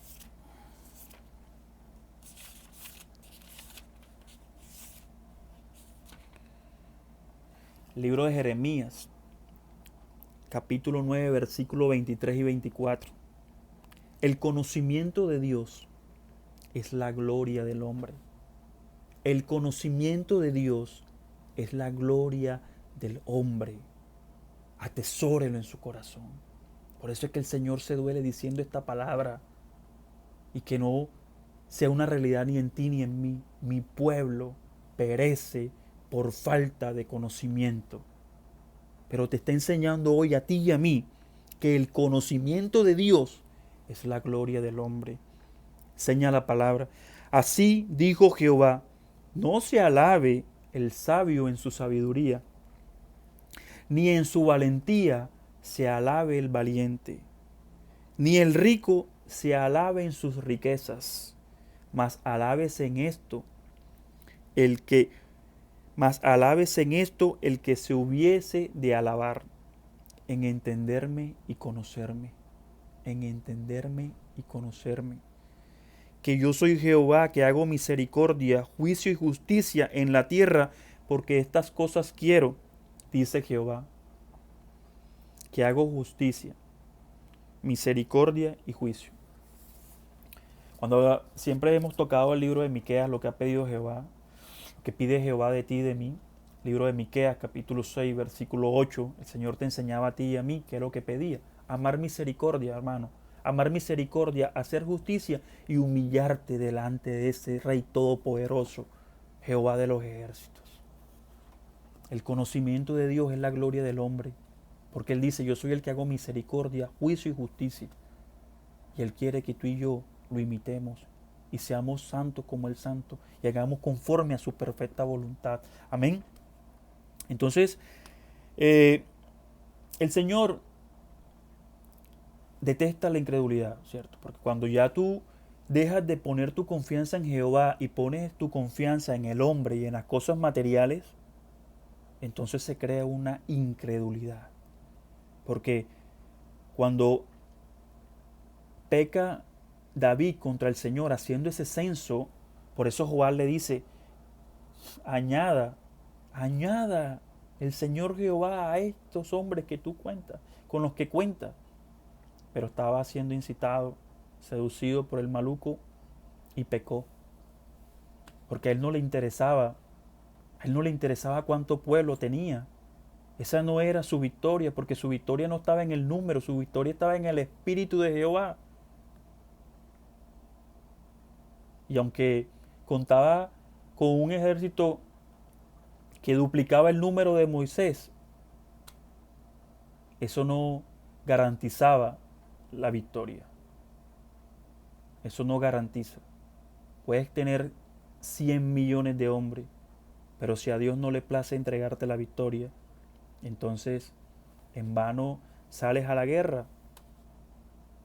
Libro de Jeremías, capítulo 9, versículos 23 y 24. El conocimiento de Dios es la gloria del hombre. El conocimiento de Dios es la gloria del hombre. Atesórelo en su corazón. Por eso es que el Señor se duele diciendo esta palabra y que no sea una realidad ni en ti ni en mí. Mi pueblo perece por falta de conocimiento. Pero te está enseñando hoy a ti y a mí que el conocimiento de Dios es la gloria del hombre. Enseña la palabra. Así dijo Jehová, no se alabe el sabio en su sabiduría, ni en su valentía se alabe el valiente, ni el rico se alabe en sus riquezas, mas alábese en esto el que se hubiese de alabar, en entenderme y conocerme, en entenderme y conocerme. Que yo soy Jehová, que hago misericordia, juicio y justicia en la tierra, porque estas cosas quiero, dice Jehová, que hago justicia, misericordia y juicio. Cuando siempre hemos tocado el libro de Miqueas, lo que ha pedido Jehová, lo que pide Jehová de ti y de mí, libro de Miqueas, capítulo 6, versículo 8, el Señor te enseñaba a ti y a mí qué es lo que pedía. Amar misericordia, hermano. Amar misericordia, hacer justicia y humillarte delante de ese Rey Todopoderoso, Jehová de los ejércitos. El conocimiento de Dios es la gloria del hombre, porque Él dice, yo soy el que hago misericordia, juicio y justicia. Y Él quiere que tú y yo lo imitemos y seamos santos como el santo y hagamos conforme a su perfecta voluntad. Amén. Entonces, el Señor detesta la incredulidad, ¿cierto? Porque cuando ya tú dejas de poner tu confianza en Jehová y pones tu confianza en el hombre y en las cosas materiales, entonces se crea una incredulidad. Porque cuando peca David contra el Señor haciendo ese censo, por eso Joab le dice, añada el Señor Jehová a estos hombres que tú cuentas, con los que cuentas. Pero estaba siendo incitado, seducido por el maluco y pecó. Porque a él no le interesaba cuánto pueblo tenía. Esa no era su victoria, porque su victoria no estaba en el número, su victoria estaba en el Espíritu de Jehová. Y aunque contaba con un ejército que duplicaba el número de Moisés, eso no garantizaba la victoria. Eso no garantiza. Puedes tener 100 millones de hombres, pero si a Dios no le place entregarte la victoria, entonces en vano sales a la guerra,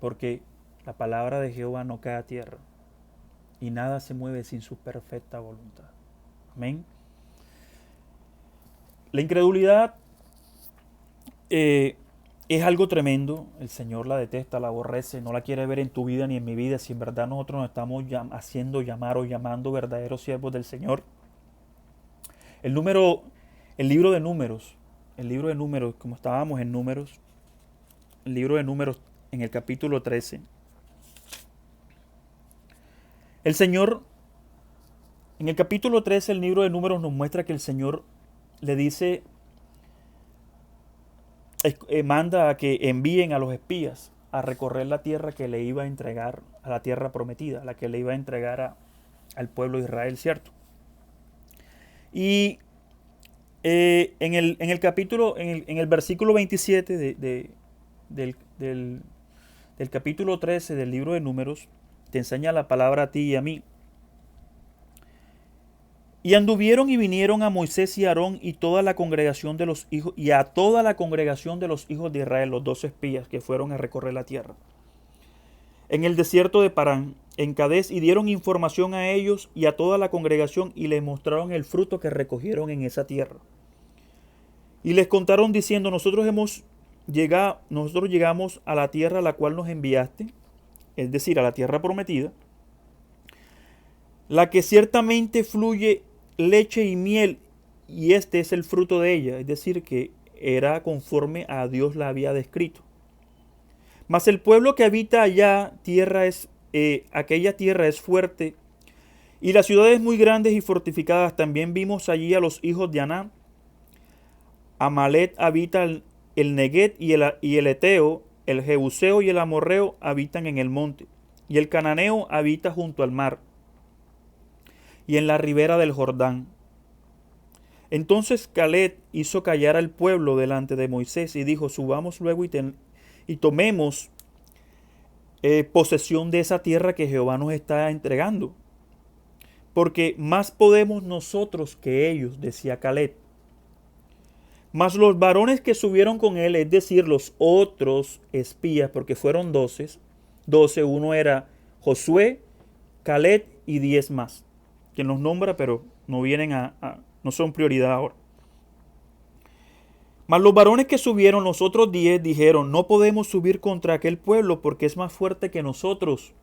porque la palabra de Jehová no cae a tierra y nada se mueve sin su perfecta voluntad. Amén. La incredulidad es algo tremendo. El Señor la detesta, la aborrece, no la quiere ver en tu vida ni en mi vida. Si en verdad nosotros nos estamos haciendo llamar o llamando verdaderos siervos del Señor. El libro de números, como estábamos en números, el libro de números en el capítulo 13. El Señor, en el capítulo 13, el libro de números nos muestra que el Señor le dice, manda a que envíen a los espías a recorrer la tierra que le iba a entregar, a la tierra prometida, la que le iba a entregar al pueblo de Israel, ¿cierto? Y en el capítulo, en el versículo 27 del capítulo 13 del libro de números, te enseña la palabra a ti y a mí. Y anduvieron y vinieron a Moisés y a Aarón y toda la congregación de los hijos, y a toda la congregación de los hijos de Israel, los 12 espías que fueron a recorrer la tierra, en el desierto de Parán, en Cadés, y dieron información a ellos y a toda la congregación, y les mostraron el fruto que recogieron en esa tierra. Y les contaron diciendo, nosotros llegamos a la tierra a la cual nos enviaste, es decir, a la tierra prometida, la que ciertamente fluye leche y miel, y este es el fruto de ella, es decir, que era conforme a Dios la había descrito. Mas el pueblo que habita allá, aquella tierra es fuerte, y las ciudades muy grandes y fortificadas. También vimos allí a los hijos de Aná. Amalet habita el Neguet, y el Eteo, el Jebuseo y el Amorreo habitan en el monte, y el Cananeo habita junto al mar y en la ribera del Jordán. Entonces Caleb hizo callar al pueblo delante de Moisés y dijo, subamos luego y tomemos posesión de esa tierra que Jehová nos está entregando, porque más podemos nosotros que ellos, decía Caleb. Mas los varones que subieron con él, es decir, los otros espías, porque fueron 12, uno era Josué, Caleb y 10 más, quien los nombra, pero no vienen no son prioridad ahora. Mas los varones que subieron, los otros 10, dijeron, no podemos subir contra aquel pueblo porque es más fuerte que nosotros.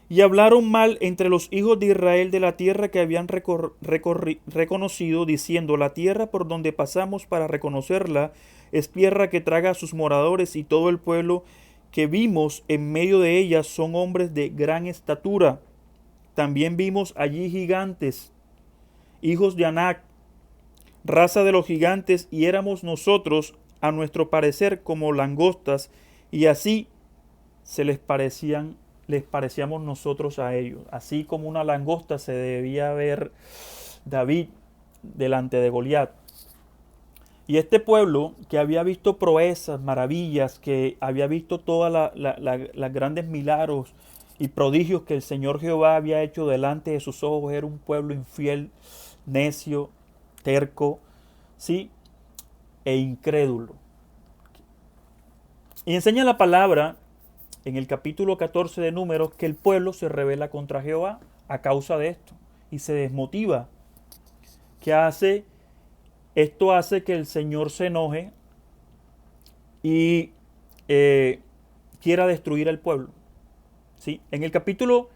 Y hablaron mal entre los hijos de Israel de la tierra que habían reconocido, diciendo, la tierra por donde pasamos para reconocerla es tierra que traga a sus moradores, y todo el pueblo que vimos en medio de ella son hombres de gran estatura. También vimos allí gigantes, hijos de Anac, raza de los gigantes, y éramos nosotros, a nuestro parecer, como langostas, y así les parecíamos nosotros a ellos. Así como una langosta se debía ver David delante de Goliat. Y este pueblo que había visto proezas, maravillas, que había visto todas las grandes milagros y prodigios que el Señor Jehová había hecho delante de sus ojos, era un pueblo infiel, necio, terco, ¿sí? E incrédulo. Y enseña la palabra en el capítulo 14 de Números que el pueblo se rebela contra Jehová a causa de esto y se desmotiva. Esto hace que el Señor se enoje y quiera destruir al pueblo. ¿Sí? En el capítulo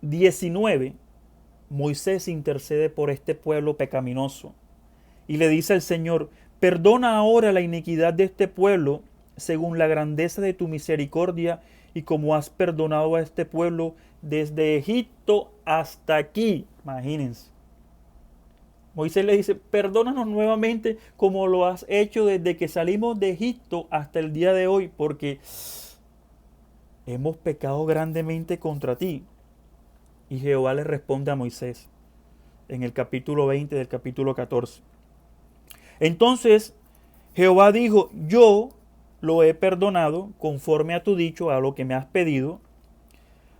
19, Moisés intercede por este pueblo pecaminoso y le dice al Señor, perdona ahora la iniquidad de este pueblo según la grandeza de tu misericordia y como has perdonado a este pueblo desde Egipto hasta aquí. Imagínense. Moisés le dice, perdónanos nuevamente como lo has hecho desde que salimos de Egipto hasta el día de hoy, porque hemos pecado grandemente contra ti. Y Jehová le responde a Moisés en el capítulo 20 del capítulo 14. Entonces Jehová dijo, yo lo he perdonado conforme a tu dicho, a lo que me has pedido,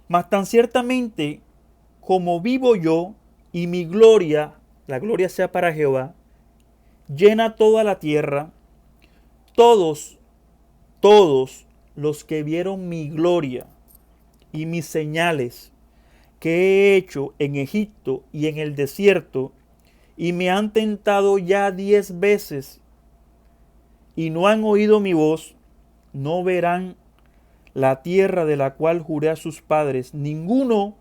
mas tan ciertamente como vivo yo y mi gloria, la gloria sea para Jehová, llena toda la tierra, todos los que vieron mi gloria y mis señales que he hecho en Egipto y en el desierto, y me han tentado ya 10 veces, y no han oído mi voz, no verán la tierra de la cual juré a sus padres, ninguno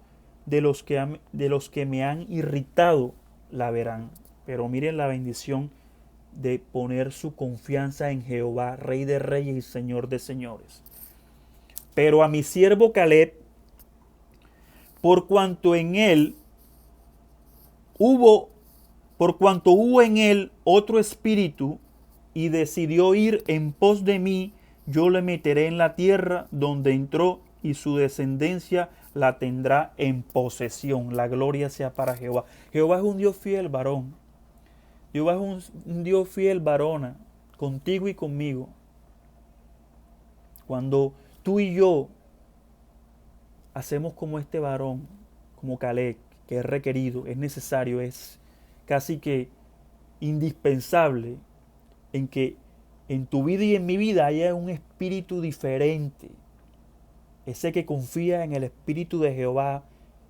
de los que me han irritado la verán. Pero miren la bendición de poner su confianza en Jehová, Rey de reyes y Señor de señores. Pero a mi siervo Caleb, por cuanto hubo en él otro espíritu y decidió ir en pos de mí, yo le meteré en la tierra donde entró y su descendencia la tendrá en posesión. La gloria sea para Jehová. Jehová es un Dios fiel, varón. Jehová es un Dios fiel, varona, contigo y conmigo. Cuando tú y yo hacemos como este varón, como Caleb, que es requerido, es necesario, es casi que indispensable en que en tu vida y en mi vida haya un espíritu diferente. Ese que confía en el Espíritu de Jehová,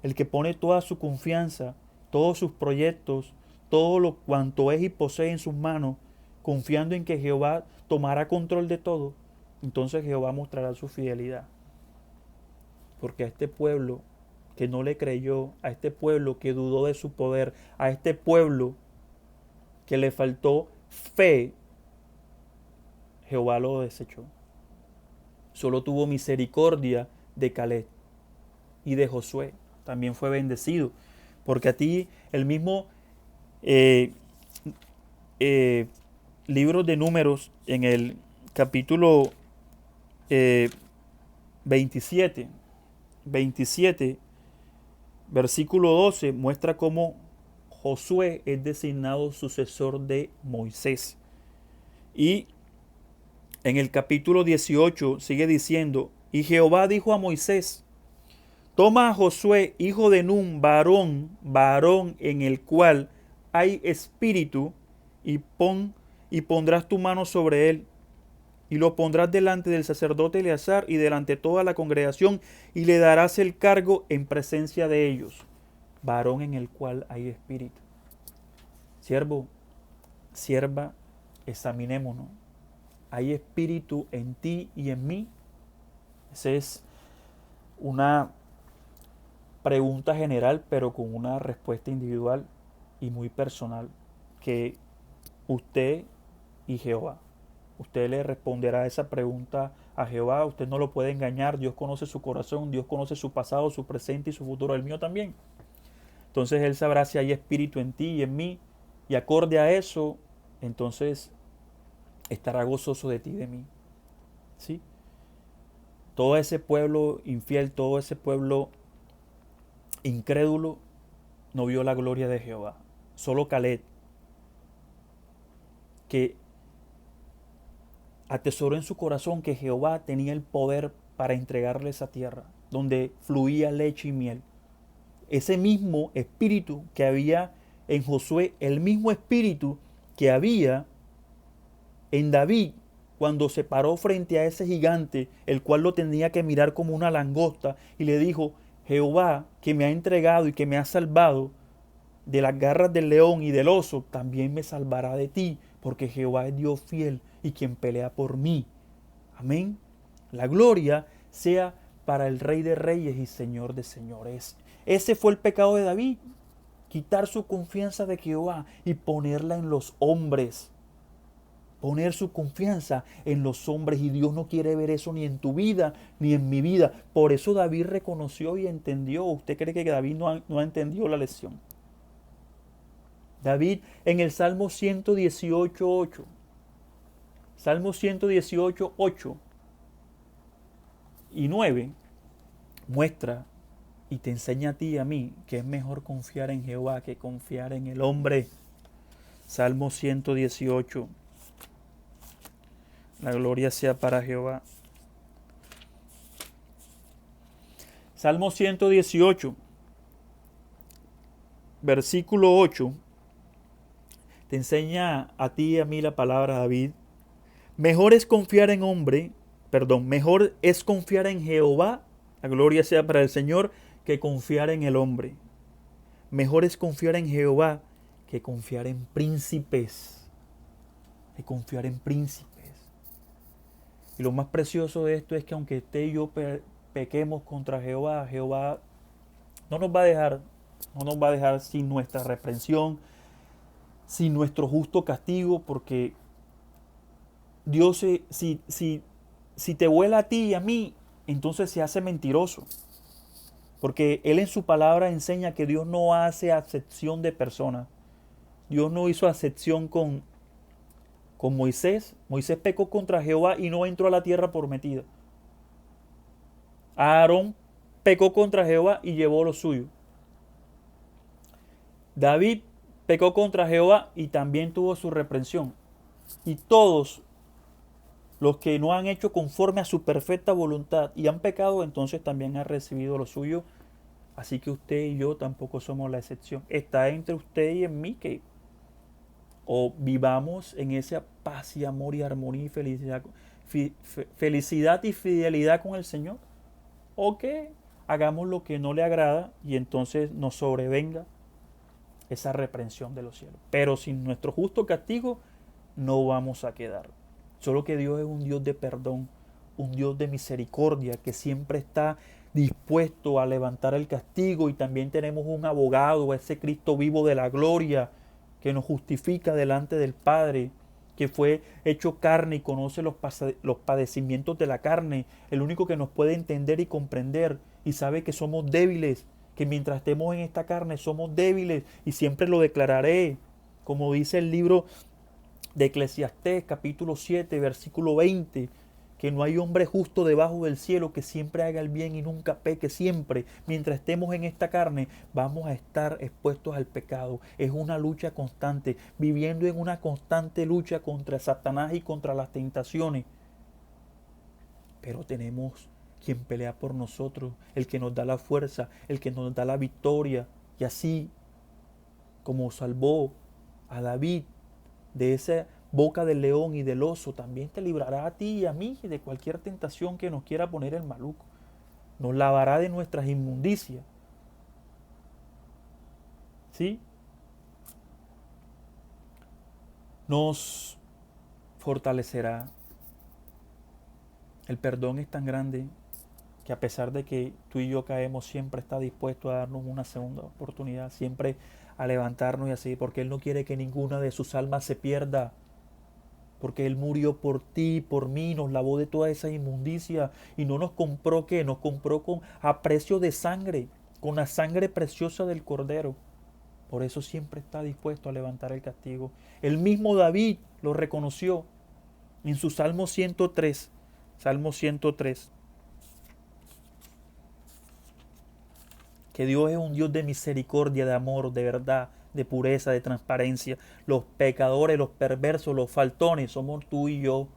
el que pone toda su confianza, todos sus proyectos, todo lo cuanto es y posee en sus manos, confiando en que Jehová tomará control de todo, entonces Jehová mostrará su fidelidad. Porque a este pueblo que no le creyó, a este pueblo que dudó de su poder, a este pueblo que le faltó fe, Jehová lo desechó. Solo tuvo misericordia de Caleb y de Josué. También fue bendecido. Porque a ti el mismo libro de Números en el capítulo 27, versículo 12, muestra cómo Josué es designado sucesor de Moisés. Y en el capítulo 18 sigue diciendo, y Jehová dijo a Moisés, toma a Josué, hijo de Nun, varón en el cual hay espíritu, y pondrás tu mano sobre él, y lo pondrás delante del sacerdote Eleazar y delante de toda la congregación, y le darás el cargo en presencia de ellos. Varón en el cual hay espíritu. Siervo, sierva, examinémonos. ¿Hay espíritu en ti y en mí? Esa es una pregunta general, pero con una respuesta individual y muy personal, que usted y Jehová. Usted le responderá esa pregunta a Jehová. Usted no lo puede engañar. Dios conoce su corazón, Dios conoce su pasado, su presente y su futuro. El mío también. Entonces Él sabrá si hay espíritu en ti y en mí. Y acorde a eso, entonces estará gozoso de ti y de mí. ¿Sí? Todo ese pueblo infiel, todo ese pueblo incrédulo no vio la gloria de Jehová. Solo Caleb, que atesoró en su corazón que Jehová tenía el poder para entregarle esa tierra, donde fluía leche y miel. Ese mismo espíritu que había en Josué, el mismo espíritu que había en David, cuando se paró frente a ese gigante, el cual lo tenía que mirar como una langosta, y le dijo, Jehová, que me ha entregado y que me ha salvado de las garras del león y del oso, también me salvará de ti, porque Jehová es Dios fiel y quien pelea por mí. Amén. La gloria sea para el Rey de Reyes y Señor de Señores. Ese fue el pecado de David, quitar su confianza de Jehová y ponerla en los hombres. Poner su confianza en los hombres, y Dios no quiere ver eso ni en tu vida ni en mi vida. Por eso David reconoció y entendió. ¿Usted cree que David no ha entendido la lección? David en el Salmo 118:8, Salmo 118:8 y 9 muestra y te enseña a ti y a mí que es mejor confiar en Jehová que confiar en el hombre. Salmo 118. La gloria sea para Jehová. Salmo 118, versículo 8, te enseña a ti y a mí la palabra David. Mejor es confiar en mejor es confiar en Jehová, la gloria sea para el Señor, que confiar en el hombre. Mejor es confiar en Jehová que confiar en príncipes. Que confiar en príncipes. Y lo más precioso de esto es que aunque usted y yo pequemos contra Jehová, Jehová no nos va a dejar sin nuestra reprensión, sin nuestro justo castigo, porque Dios, si te vuela a ti y a mí, entonces se hace mentiroso. Porque Él en su palabra enseña que Dios no hace acepción de personas. Dios no hizo acepción con Moisés. Moisés pecó contra Jehová y no entró a la tierra prometida. Aarón pecó contra Jehová y llevó lo suyo. David pecó contra Jehová y también tuvo su reprensión. Y todos los que no han hecho conforme a su perfecta voluntad y han pecado, entonces también han recibido lo suyo Así que usted y yo tampoco somos la excepción. Está entre usted y en mí que o vivamos en esa paz y amor y armonía y felicidad, felicidad y fidelidad con el Señor, o que hagamos lo que no le agrada y entonces nos sobrevenga esa reprensión de los cielos. Pero sin nuestro justo castigo no vamos a quedar. Solo que Dios es un Dios de perdón, un Dios de misericordia que siempre está dispuesto a levantar el castigo, y también tenemos un abogado, ese Cristo vivo de la gloria que nos justifica delante del Padre, que fue hecho carne y conoce los padecimientos de la carne, el único que nos puede entender y comprender, y sabe que somos débiles, que mientras estemos en esta carne somos débiles, y siempre lo declararé, como dice el libro de Eclesiastés capítulo 7 versículo 20, que no hay hombre justo debajo del cielo, que siempre haga el bien y nunca peque. Siempre, mientras estemos en esta carne, vamos a estar expuestos al pecado. Es una lucha constante, viviendo en una constante lucha contra Satanás y contra las tentaciones. Pero tenemos quien pelea por nosotros, el que nos da la fuerza, el que nos da la victoria. Y así como salvó a David de esa boca del león y del oso, también te librará a ti y a mí de cualquier tentación que nos quiera poner el maluco. Nos lavará de nuestras inmundicias. ¿Sí? Nos fortalecerá. El perdón es tan grande que a pesar de que tú y yo caemos, siempre está dispuesto a darnos una segunda oportunidad, siempre a levantarnos y así, porque Él no quiere que ninguna de sus almas se pierda, porque Él murió por ti, por mí, nos lavó de toda esa inmundicia y no nos compró, ¿qué? Nos compró a precio de sangre, con la sangre preciosa del Cordero. Por eso siempre está dispuesto a levantar el castigo. El mismo David lo reconoció en su Salmo 103. Salmo 103. Que Dios es un Dios de misericordia, de amor, de verdad, de pureza, de transparencia. Los pecadores, los perversos, los faltones, somos tú y yo.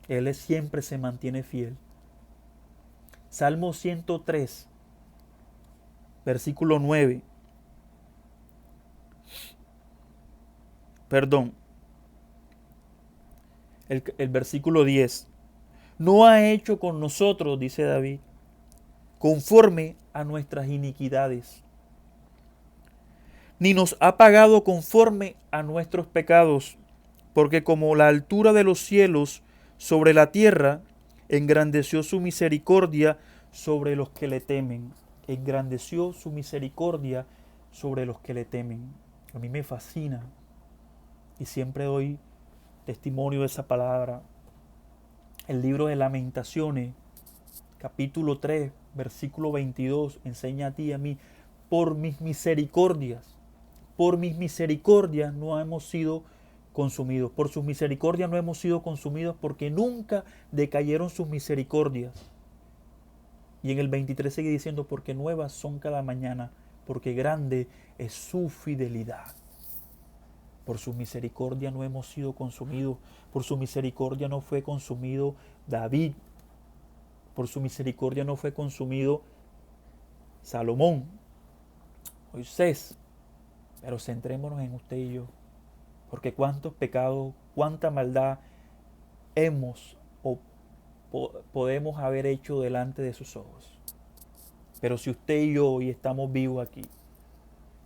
Él siempre se mantiene fiel. Salmo 103, versículo 9. Perdón. El versículo 10. No ha hecho con nosotros, dice David, conforme a nuestras iniquidades, ni nos ha pagado conforme a nuestros pecados, porque como la altura de los cielos sobre la tierra, engrandeció su misericordia sobre los que le temen. Engrandeció su misericordia sobre los que le temen. A mí me fascina y siempre doy testimonio de esa palabra. El libro de Lamentaciones, capítulo 3, versículo 22, enseña a ti y a mí: por mis misericordias no hemos sido consumidos. Por sus misericordias no hemos sido consumidos, porque nunca decayeron sus misericordias. Y en el 23 sigue diciendo: porque nuevas son cada mañana, porque grande es su fidelidad. Por su misericordia no hemos sido consumidos. Por su misericordia no fue consumido David. Por su misericordia no fue consumido Salomón, Moisés. Pero centrémonos en usted y yo, porque cuántos pecados, cuánta maldad hemos o podemos haber hecho delante de sus ojos. Pero si usted y yo hoy estamos vivos aquí,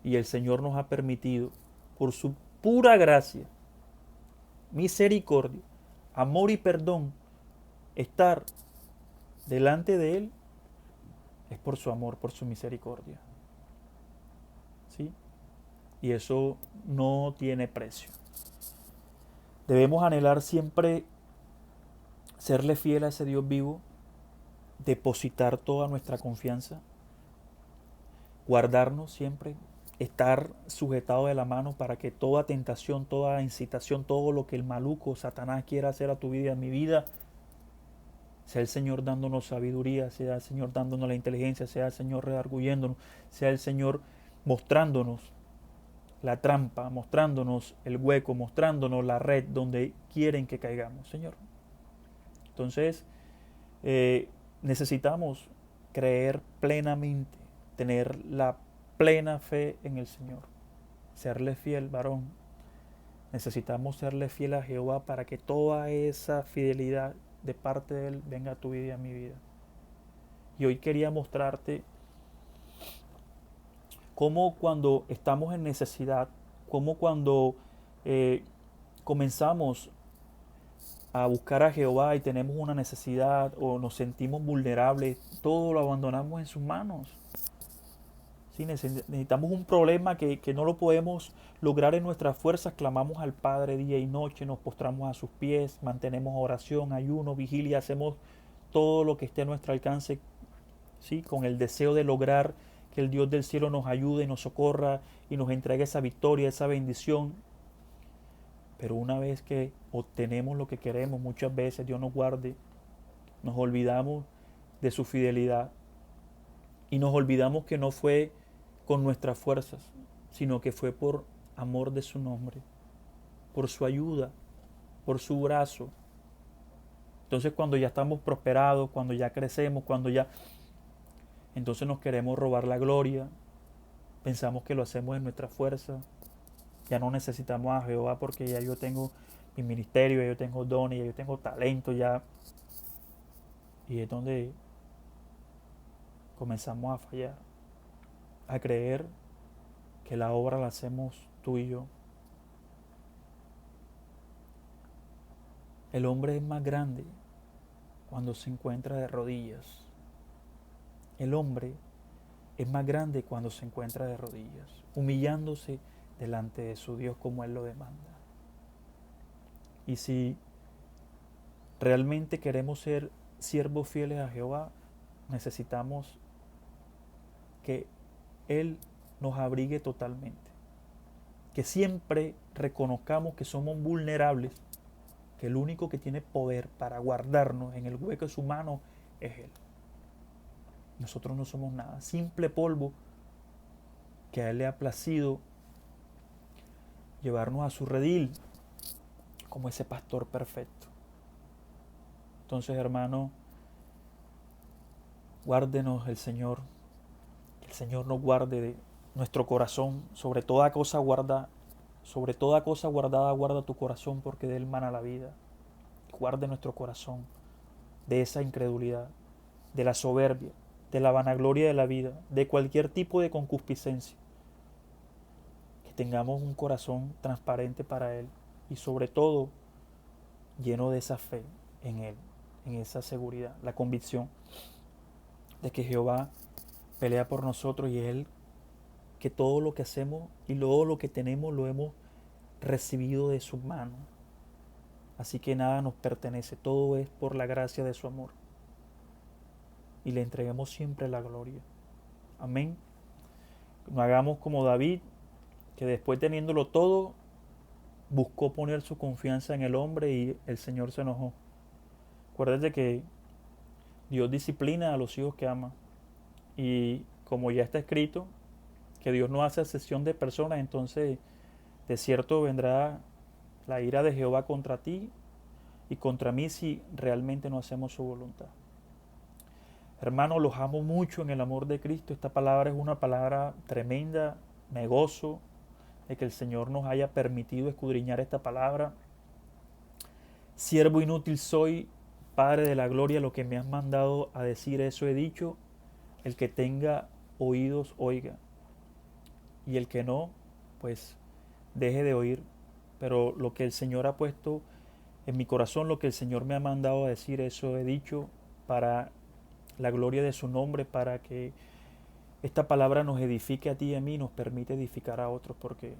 y el Señor nos ha permitido, por su pura gracia, misericordia, amor y perdón, estar delante de Él, es por su amor, por su misericordia. ¿Sí? Y eso no tiene precio. Debemos anhelar siempre serle fiel a ese Dios vivo, depositar toda nuestra confianza, guardarnos siempre, estar sujetado de la mano para que toda tentación, toda incitación, todo lo que el maluco, Satanás quiera hacer a tu vida y a mi vida, sea el Señor dándonos sabiduría, sea el Señor dándonos la inteligencia, sea el Señor redarguyéndonos, sea el Señor mostrándonos la trampa, mostrándonos el hueco, mostrándonos la red donde quieren que caigamos, Señor. Entonces, necesitamos creer plenamente, tener la plena fe en el Señor, serle fiel, varón. Necesitamos serle fiel a Jehová para que toda esa fidelidad de parte de Él venga a tu vida y a mi vida. Y hoy quería mostrarte cómo cuando estamos en necesidad, cómo cuando comenzamos a buscar a Jehová y tenemos una necesidad o nos sentimos vulnerables, todo lo abandonamos en sus manos. ¿Sí? Necesitamos un problema que no lo podemos lograr en nuestras fuerzas, clamamos al Padre día y noche, nos postramos a sus pies, mantenemos oración, ayuno, vigilia, hacemos todo lo que esté a nuestro alcance, ¿sí? Con el deseo de lograr que el Dios del cielo nos ayude, nos socorra y nos entregue esa victoria, esa bendición. Pero una vez que obtenemos lo que queremos, muchas veces, Dios nos guarde, nos olvidamos de su fidelidad y nos olvidamos que no fue con nuestras fuerzas, sino que fue por amor de su nombre, por su ayuda, por su brazo. Entonces cuando ya estamos prosperados, cuando ya crecemos, entonces nos queremos robar la gloria, pensamos que lo hacemos en nuestra fuerza, ya no necesitamos a Jehová porque ya yo tengo mi ministerio, ya yo tengo dones, ya yo tengo talento, ya. Y es donde comenzamos a fallar, a creer que la obra la hacemos tú y yo. El hombre es más grande cuando se encuentra de rodillas. El hombre es más grande cuando se encuentra de rodillas, humillándose delante de su Dios como Él lo demanda. Y si realmente queremos ser siervos fieles a Jehová, necesitamos que Él nos abrigue totalmente. Que siempre reconozcamos que somos vulnerables, que el único que tiene poder para guardarnos en el hueco de su mano es Él. Nosotros no somos nada, simple polvo que a Él le ha placido llevarnos a su redil como ese pastor perfecto. Entonces, hermano, guárdenos el Señor, que el Señor nos guarde de nuestro corazón, sobre toda cosa guardada, guarda tu corazón porque de él mana la vida. Guarde nuestro corazón de esa incredulidad, de la soberbia, de la vanagloria de la vida, de cualquier tipo de concupiscencia. Que tengamos un corazón transparente para Él y sobre todo lleno de esa fe en Él, en esa seguridad, la convicción de que Jehová pelea por nosotros y es Él que todo lo que hacemos y todo lo que tenemos lo hemos recibido de su mano. Así que nada nos pertenece, todo es por la gracia de su amor. Y le entreguemos siempre la gloria. Amén. No hagamos como David, que después teniéndolo todo, buscó poner su confianza en el hombre y el Señor se enojó. Acuérdate que Dios disciplina a los hijos que ama. Y como ya está escrito, que Dios no hace excepción de personas, entonces de cierto vendrá la ira de Jehová contra ti y contra mí si realmente no hacemos su voluntad. Hermanos, los amo mucho en el amor de Cristo. Esta palabra es una palabra tremenda. Me gozo de que el Señor nos haya permitido escudriñar esta palabra. Siervo inútil soy, Padre de la gloria, lo que me has mandado a decir, eso he dicho. El que tenga oídos, oiga. Y el que no, pues deje de oír. Pero lo que el Señor ha puesto en mi corazón, lo que el Señor me ha mandado a decir, eso he dicho para la gloria de su nombre, para que esta palabra nos edifique a ti y a mí, nos permite edificar a otros, porque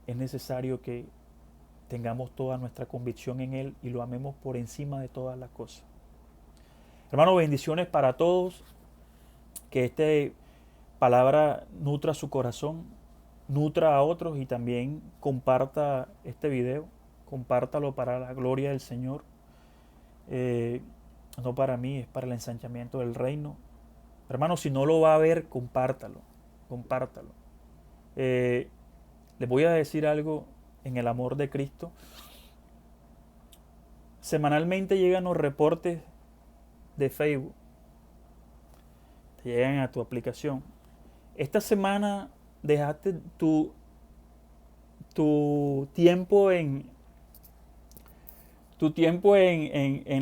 es necesario que tengamos toda nuestra convicción en Él y lo amemos por encima de todas las cosas. Hermanos, bendiciones para todos, que esta palabra nutra su corazón, nutra a otros y también comparta este video, compártalo para la gloria del Señor. No para mí, es para el ensanchamiento del reino. Hermano, si no lo va a ver, compártalo. Les voy a decir algo en el amor de Cristo. Semanalmente llegan los reportes de Facebook te llegan a tu aplicación. Esta semana dejaste tu tiempo en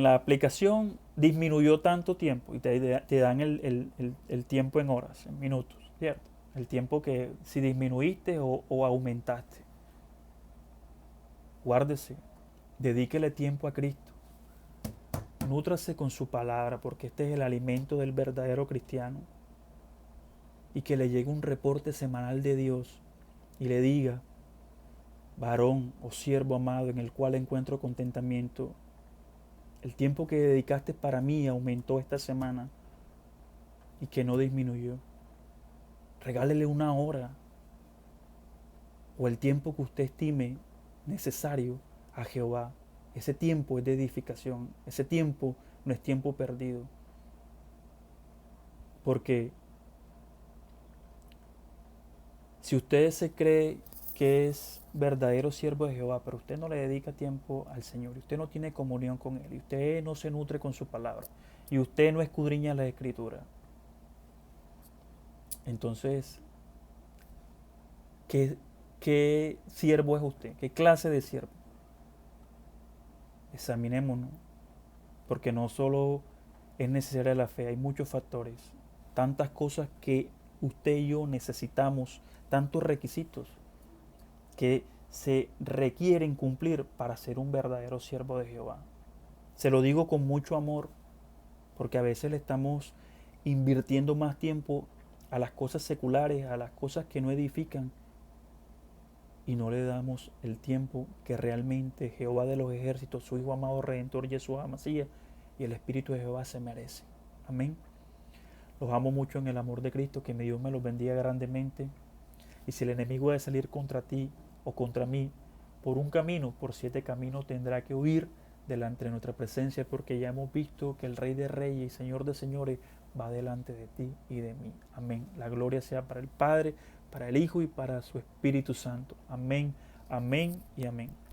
la aplicación disminuyó tanto tiempo y te dan el tiempo en horas, en minutos, ¿cierto? El tiempo que si disminuiste o aumentaste. Guárdese, dedíquele tiempo a Cristo. Nútrase con su palabra, porque este es el alimento del verdadero cristiano. Y que le llegue un reporte semanal de Dios y le diga: varón o siervo amado en el cual encuentro contentamiento, el tiempo que dedicaste para mí aumentó esta semana y que no disminuyó. Regálele una hora o el tiempo que usted estime necesario a Jehová. Ese tiempo es de edificación. Ese tiempo no es tiempo perdido. Porque si usted se cree que es verdadero siervo de Jehová, pero usted no le dedica tiempo al Señor, y usted no tiene comunión con Él, y usted no se nutre con su palabra, y usted no escudriña la Escritura, entonces, ¿qué siervo es usted? ¿Qué clase de siervo? Examinémonos, porque no solo es necesaria la fe, hay muchos factores, tantas cosas que usted y yo necesitamos, tantos requisitos que se requieren cumplir para ser un verdadero siervo de Jehová. Se lo digo con mucho amor, porque a veces le estamos invirtiendo más tiempo a las cosas seculares, a las cosas que no edifican, y no le damos el tiempo que realmente Jehová de los ejércitos, su Hijo amado Redentor Yeshua Masías y el Espíritu de Jehová se merece. Amén. Los amo mucho en el amor de Cristo, que Dios me los bendiga grandemente. Y si el enemigo debe salir contra ti o contra mí por un camino, por 7 caminos tendrá que huir delante de nuestra presencia, porque ya hemos visto que el Rey de Reyes y Señor de Señores va delante de ti y de mí. Amén. La gloria sea para el Padre, para el Hijo y para su Espíritu Santo. Amén, amén y amén.